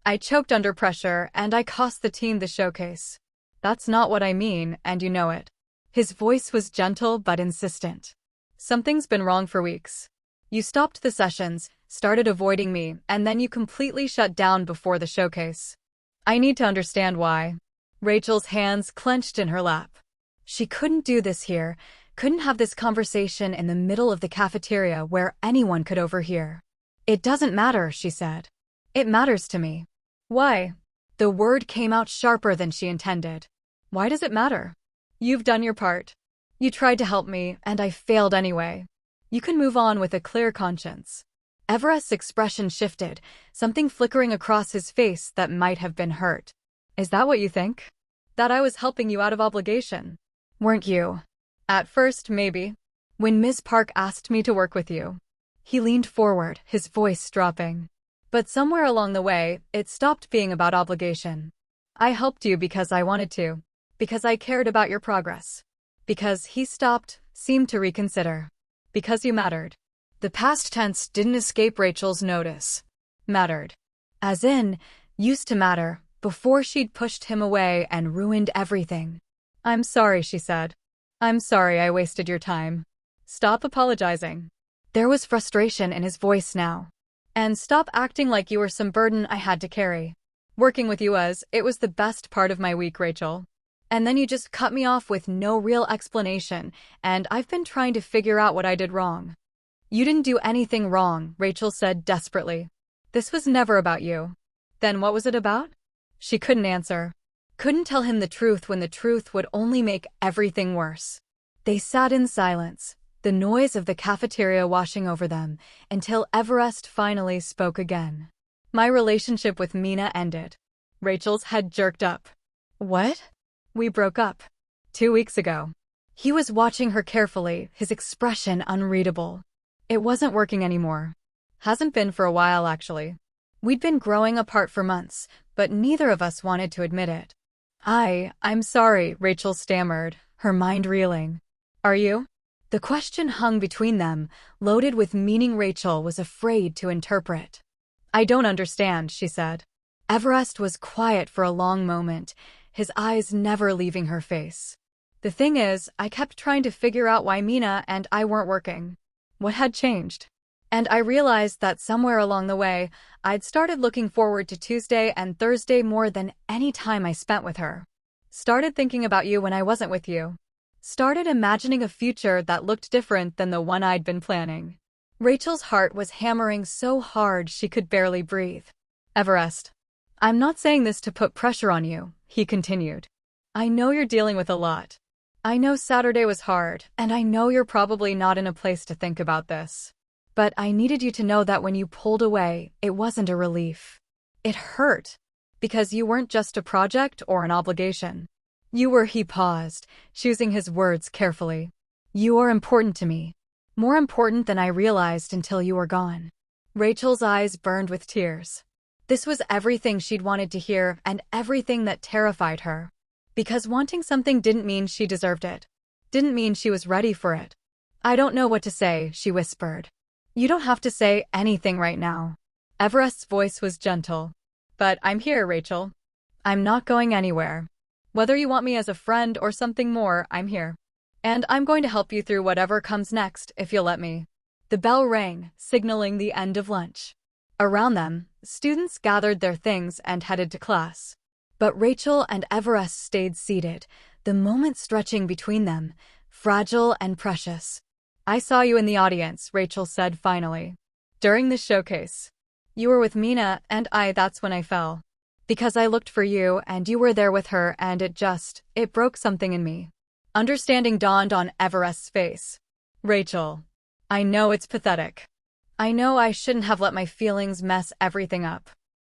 I choked under pressure, and I cost the team the showcase. That's not what I mean, and you know it." His voice was gentle but insistent. "Something's been wrong for weeks. You stopped the sessions, started avoiding me, and then you completely shut down before the showcase. I need to understand why." Rachel's hands clenched in her lap. She couldn't do this here, couldn't have this conversation in the middle of the cafeteria where anyone could overhear. "It doesn't matter," she said. "It matters to me." "Why?" The word came out sharper than she intended. "Why does it matter? You've done your part. You tried to help me, and I failed anyway. You can move on with a clear conscience." Everest's expression shifted, something flickering across his face that might have been hurt. "Is that what you think? That I was helping you out of obligation? Weren't you? At first, maybe. When Ms. Park asked me to work with you." He leaned forward, his voice dropping. "But somewhere along the way, it stopped being about obligation. I helped you because I wanted to, because I cared about your progress. Because," he stopped, seemed to reconsider, "because you mattered." The past tense didn't escape Rachel's notice. Mattered. As in, used to matter, before she'd pushed him away and ruined everything. "I'm sorry," she said. "I'm sorry I wasted your time. Stop apologizing." There was frustration in his voice now. "And stop acting like you were some burden I had to carry. Working with you it was the best part of my week, Rachel. And then you just cut me off with no real explanation, and I've been trying to figure out what I did wrong." "You didn't do anything wrong," Rachel said desperately. "This was never about you." "Then what was it about?" She couldn't answer. Couldn't tell him the truth when the truth would only make everything worse. They sat in silence, the noise of the cafeteria washing over them, until Everest finally spoke again. My relationship with Mina ended. Rachel's head jerked up. What? We broke up. 2 weeks ago. He was watching her carefully, his expression unreadable. It wasn't working anymore. Hasn't been for a while, actually. We'd been growing apart for months, but neither of us wanted to admit it. I'm sorry, Rachel stammered, her mind reeling. Are you? The question hung between them, loaded with meaning Rachel was afraid to interpret. I don't understand, she said. Everest was quiet for a long moment, his eyes never leaving her face. The thing is, I kept trying to figure out why Mina and I weren't working. What had changed? And I realized that somewhere along the way, I'd started looking forward to Tuesday and Thursday more than any time I spent with her. Started thinking about you when I wasn't with you. Started imagining a future that looked different than the one I'd been planning. Rachel's heart was hammering so hard she could barely breathe. Everest. I'm not saying this to put pressure on you, he continued. I know you're dealing with a lot. I know Saturday was hard, and I know you're probably not in a place to think about this. But I needed you to know that when you pulled away, it wasn't a relief. It hurt, because you weren't just a project or an obligation. You were, he paused, choosing his words carefully. You are important to me. More important than I realized until you were gone. Rachel's eyes burned with tears. This was everything she'd wanted to hear and everything that terrified her. Because wanting something didn't mean she deserved it. Didn't mean she was ready for it. I don't know what to say, she whispered. You don't have to say anything right now. Everest's voice was gentle. But I'm here, Rachel. I'm not going anywhere. Whether you want me as a friend or something more, I'm here. And I'm going to help you through whatever comes next, if you'll let me. The bell rang, signaling the end of lunch. Around them, students gathered their things and headed to class. But Rachel and Everest stayed seated, the moment stretching between them, fragile and precious. I saw you in the audience, Rachel said finally. During the showcase. You were with Mina, and that's when I fell. Because I looked for you, and you were there with her, and it broke something in me. Understanding dawned on Everest's face. Rachel. I know it's pathetic. I know I shouldn't have let my feelings mess everything up.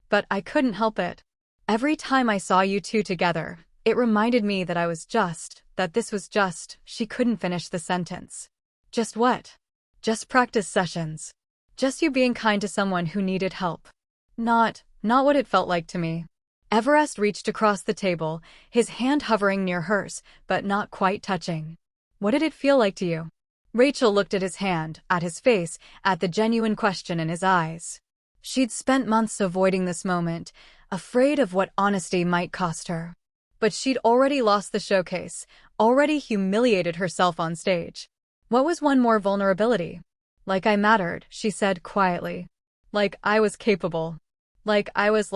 But I couldn't help it. Every time I saw you two together, it reminded me that this was just, she couldn't finish the sentence. Just what? Just practice sessions. Just you being kind to someone who needed help. Not what it felt like to me. Everest reached across the table, his hand hovering near hers, but not quite touching. What did it feel like to you? Rachel looked at his hand, at his face, at the genuine question in his eyes. She'd spent months avoiding this moment, afraid of what honesty might cost her. But she'd already lost the showcase, already humiliated herself on stage. What was one more vulnerability? Like I mattered, she said quietly. Like I was capable. Like I was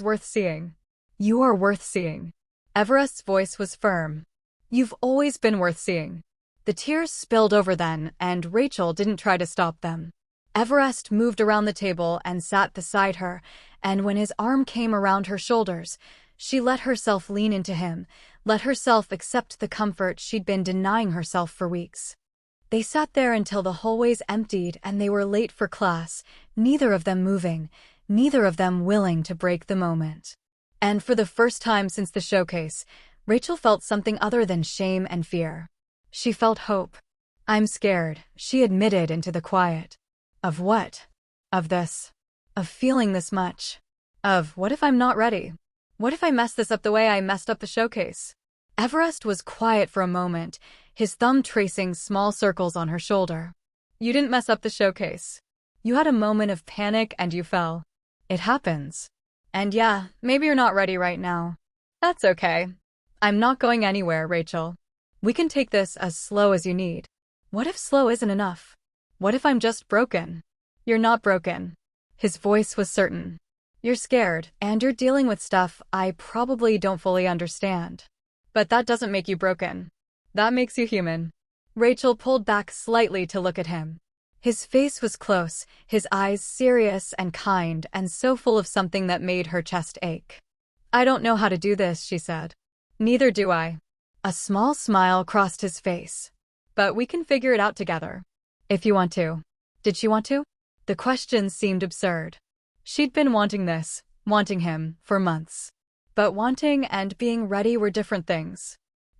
worth seeing. You are worth seeing. Everest's voice was firm. You've always been worth seeing. The tears spilled over then, and Rachel didn't try to stop them. Everest moved around the table and sat beside her, and when his arm came around her shoulders, she let herself lean into him, let herself accept the comfort she'd been denying herself for weeks. They sat there until the hallways emptied and they were late for class, neither of them moving, neither of them willing to break the moment. And for the first time since the showcase, Rachel felt something other than shame and fear. She felt hope. I'm scared, she admitted into the quiet. Of what? Of this. Of feeling this much. Of what if I'm not ready? What if I mess this up the way I messed up the showcase? Everest was quiet for a moment, his thumb tracing small circles on her shoulder. You didn't mess up the showcase. You had a moment of panic and you fell. It happens. And yeah, maybe you're not ready right now. That's okay. I'm not going anywhere, Rachel. We can take this as slow as you need. What if slow isn't enough? What if I'm just broken? You're not broken. His voice was certain. You're scared, and you're dealing with stuff I probably don't fully understand. But that doesn't make you broken. That makes you human. Rachel pulled back slightly to look at him. His face was close, his eyes serious and kind and so full of something that made her chest ache. I don't know how to do this, she said. Neither do I. A small smile crossed his face. But we can figure it out together. If you want to. Did she want to? The question seemed absurd. She'd been wanting him, for months. But wanting and being ready were different things.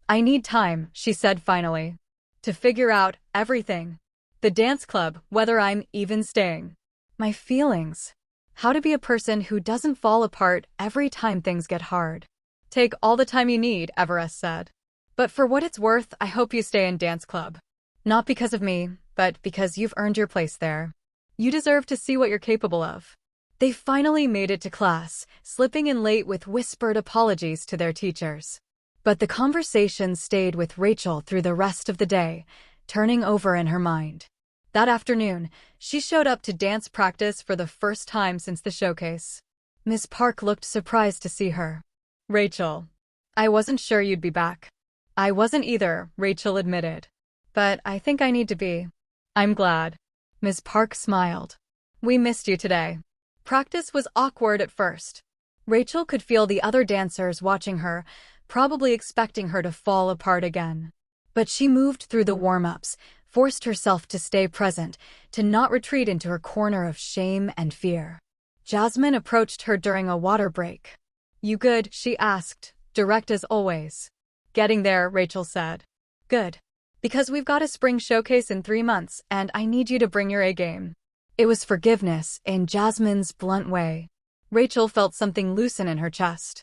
I need time, she said finally. To figure out everything. The dance club, whether I'm even staying. My feelings. How to be a person who doesn't fall apart every time things get hard. Take all the time you need, Everest said. But for what it's worth, I hope you stay in dance club. Not because of me, but because you've earned your place there. You deserve to see what you're capable of. They finally made it to class, slipping in late with whispered apologies to their teachers. But the conversation stayed with Rachel through the rest of the day, turning over in her mind. That afternoon, she showed up to dance practice for the first time since the showcase. Miss Park looked surprised to see her. Rachel. I wasn't sure you'd be back. I wasn't either, Rachel admitted. But I think I need to be. I'm glad. Miss Park smiled. We missed you today. Practice was awkward at first. Rachel could feel the other dancers watching her, probably expecting her to fall apart again. But she moved through the warm-ups, forced herself to stay present, to not retreat into her corner of shame and fear. Jasmine approached her during a water break. You good? She asked, direct as always. Getting there, Rachel said. Good. Because we've got a spring showcase in 3 months, and I need you to bring your A-game. It was forgiveness in Jasmine's blunt way. Rachel felt something loosen in her chest.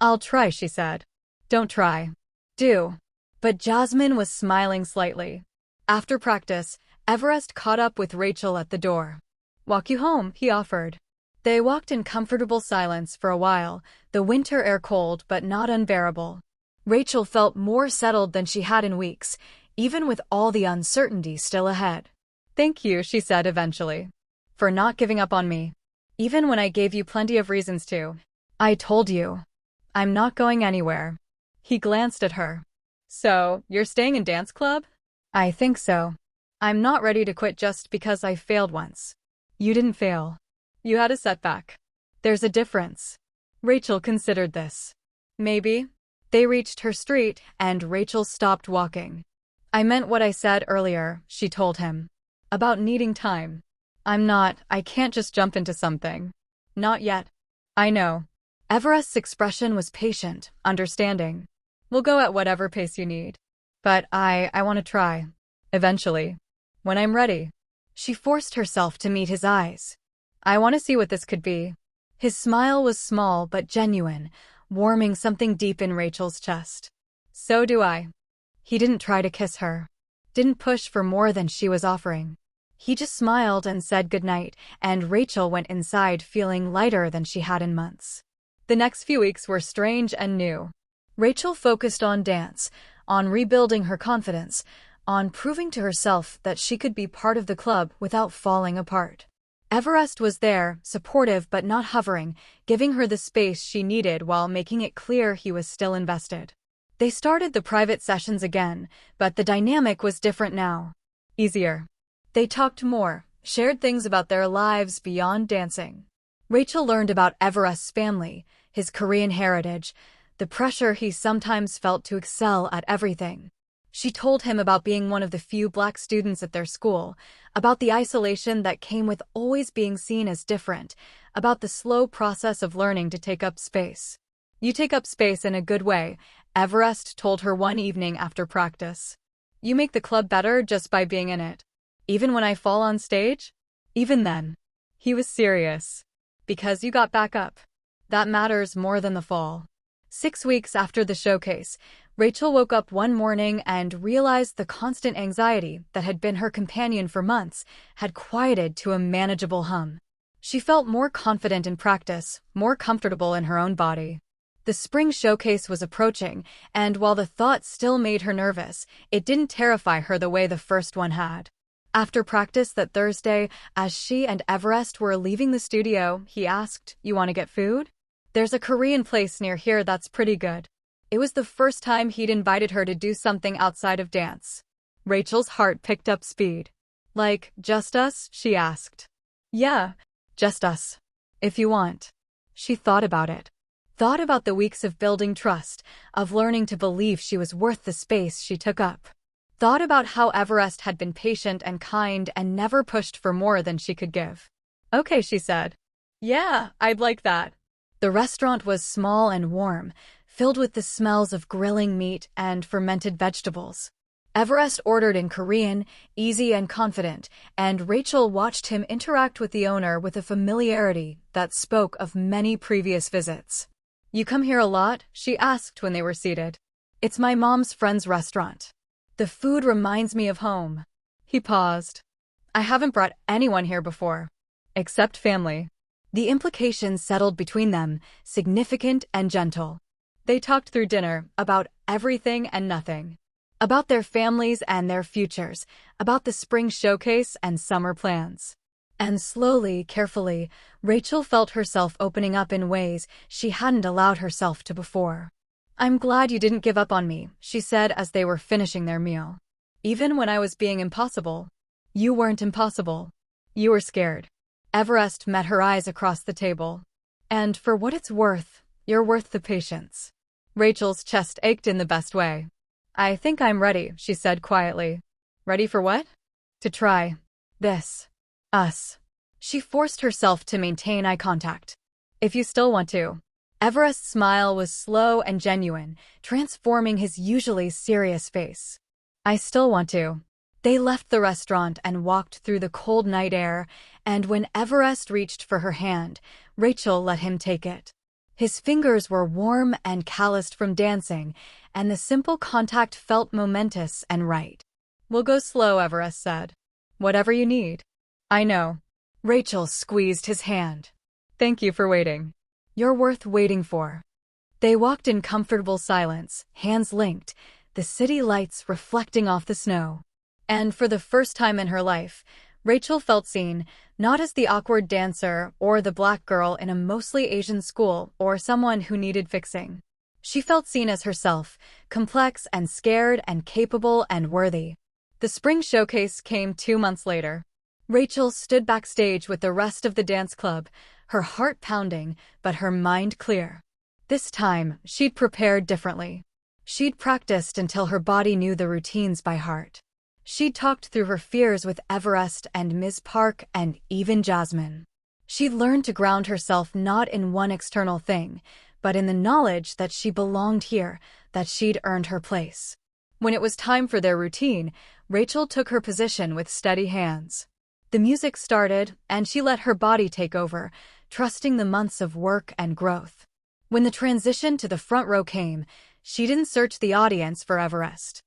I'll try, she said. Don't try. Do. But Jasmine was smiling slightly. After practice, Everest caught up with Rachel at the door. Walk you home, he offered. They walked in comfortable silence for a while, the winter air cold but not unbearable. Rachel felt more settled than she had in weeks, even with all the uncertainty still ahead. Thank you, she said eventually, for not giving up on me. Even when I gave you plenty of reasons to. I told you. I'm not going anywhere. He glanced at her. So, you're staying in dance club? I think so. I'm not ready to quit just because I failed once. You didn't fail. You had a setback. There's a difference. Rachel considered this. Maybe. They reached her street, and Rachel stopped walking. I meant what I said earlier, she told him. About needing time. I can't just jump into something. Not yet. I know. Everest's expression was patient, understanding. We'll go at whatever pace you need. But I want to try. Eventually. When I'm ready. She forced herself to meet his eyes. I want to see what this could be. His smile was small but genuine, warming something deep in Rachel's chest. So do I. He didn't try to kiss her. Didn't push for more than she was offering. He just smiled and said goodnight, and Rachel went inside feeling lighter than she had in months. The next few weeks were strange and new. Rachel focused on dance, on rebuilding her confidence, on proving to herself that she could be part of the club without falling apart. Everest was there, supportive but not hovering, giving her the space she needed while making it clear he was still invested. They started the private sessions again, but the dynamic was different now. Easier. They talked more, shared things about their lives beyond dancing. Rachel learned about Everest's family, his Korean heritage, the pressure he sometimes felt to excel at everything. She told him about being one of the few Black students at their school, about the isolation that came with always being seen as different, about the slow process of learning to take up space. You take up space in a good way, Everest told her one evening after practice. You make the club better just by being in it. Even when I fall on stage? Even then. He was serious. Because you got back up. That matters more than the fall. 6 weeks after the showcase, Rachel woke up one morning and realized the constant anxiety that had been her companion for months had quieted to a manageable hum. She felt more confident in practice, more comfortable in her own body. The spring showcase was approaching, and while the thought still made her nervous, it didn't terrify her the way the first one had. After practice that Thursday, as she and Everest were leaving the studio, he asked, "You want to get food? There's a Korean place near here that's pretty good." It was the first time he'd invited her to do something outside of dance. Rachel's heart picked up speed. Like, just us? She asked. Yeah, just us. If you want. She thought about it. Thought about the weeks of building trust, of learning to believe she was worth the space she took up. Thought about how Everest had been patient and kind and never pushed for more than she could give. "Okay," she said. "Yeah, I'd like that." The restaurant was small and warm, filled with the smells of grilling meat and fermented vegetables. Everest ordered in Korean, easy and confident, and Rachel watched him interact with the owner with a familiarity that spoke of many previous visits. "You come here a lot?" she asked when they were seated. "It's my mom's friend's restaurant. The food reminds me of home." He paused. "I haven't brought anyone here before. Except family." The implications settled between them, significant and gentle. They talked through dinner about everything and nothing. About their families and their futures, about the spring showcase and summer plans. And slowly, carefully, Rachel felt herself opening up in ways she hadn't allowed herself to before. "I'm glad you didn't give up on me," she said as they were finishing their meal. "Even when I was being impossible." "You weren't impossible. You were scared." Everest met her eyes across the table. "And for what it's worth, you're worth the patience." Rachel's chest ached in the best way. "I think I'm ready," she said quietly. "Ready for what?" "To try. This. Us." She forced herself to maintain eye contact. "If you still want to." Everest's smile was slow and genuine, transforming his usually serious face. "I still want to." They left the restaurant and walked through the cold night air, and when Everest reached for her hand, Rachel let him take it. His fingers were warm and calloused from dancing, and the simple contact felt momentous and right. "We'll go slow," Everest said. "Whatever you need." "I know." Rachel squeezed his hand. "Thank you for waiting." "You're worth waiting for." They walked in comfortable silence, hands linked, the city lights reflecting off the snow. And for the first time in her life, Rachel felt seen, not as the awkward dancer or the black girl in a mostly Asian school or someone who needed fixing. She felt seen as herself, complex and scared and capable and worthy. The spring showcase came 2 months later. Rachel stood backstage with the rest of the dance club, her heart pounding, but her mind clear. This time, she'd prepared differently. She'd practiced until her body knew the routines by heart. She'd talked through her fears with Everest and Ms. Park and even Jasmine. She'd learned to ground herself not in one external thing, but in the knowledge that she belonged here, that she'd earned her place. When it was time for their routine, Rachel took her position with steady hands. The music started, and she let her body take over, trusting the months of work and growth. When the transition to the front row came, she didn't search the audience for Everest.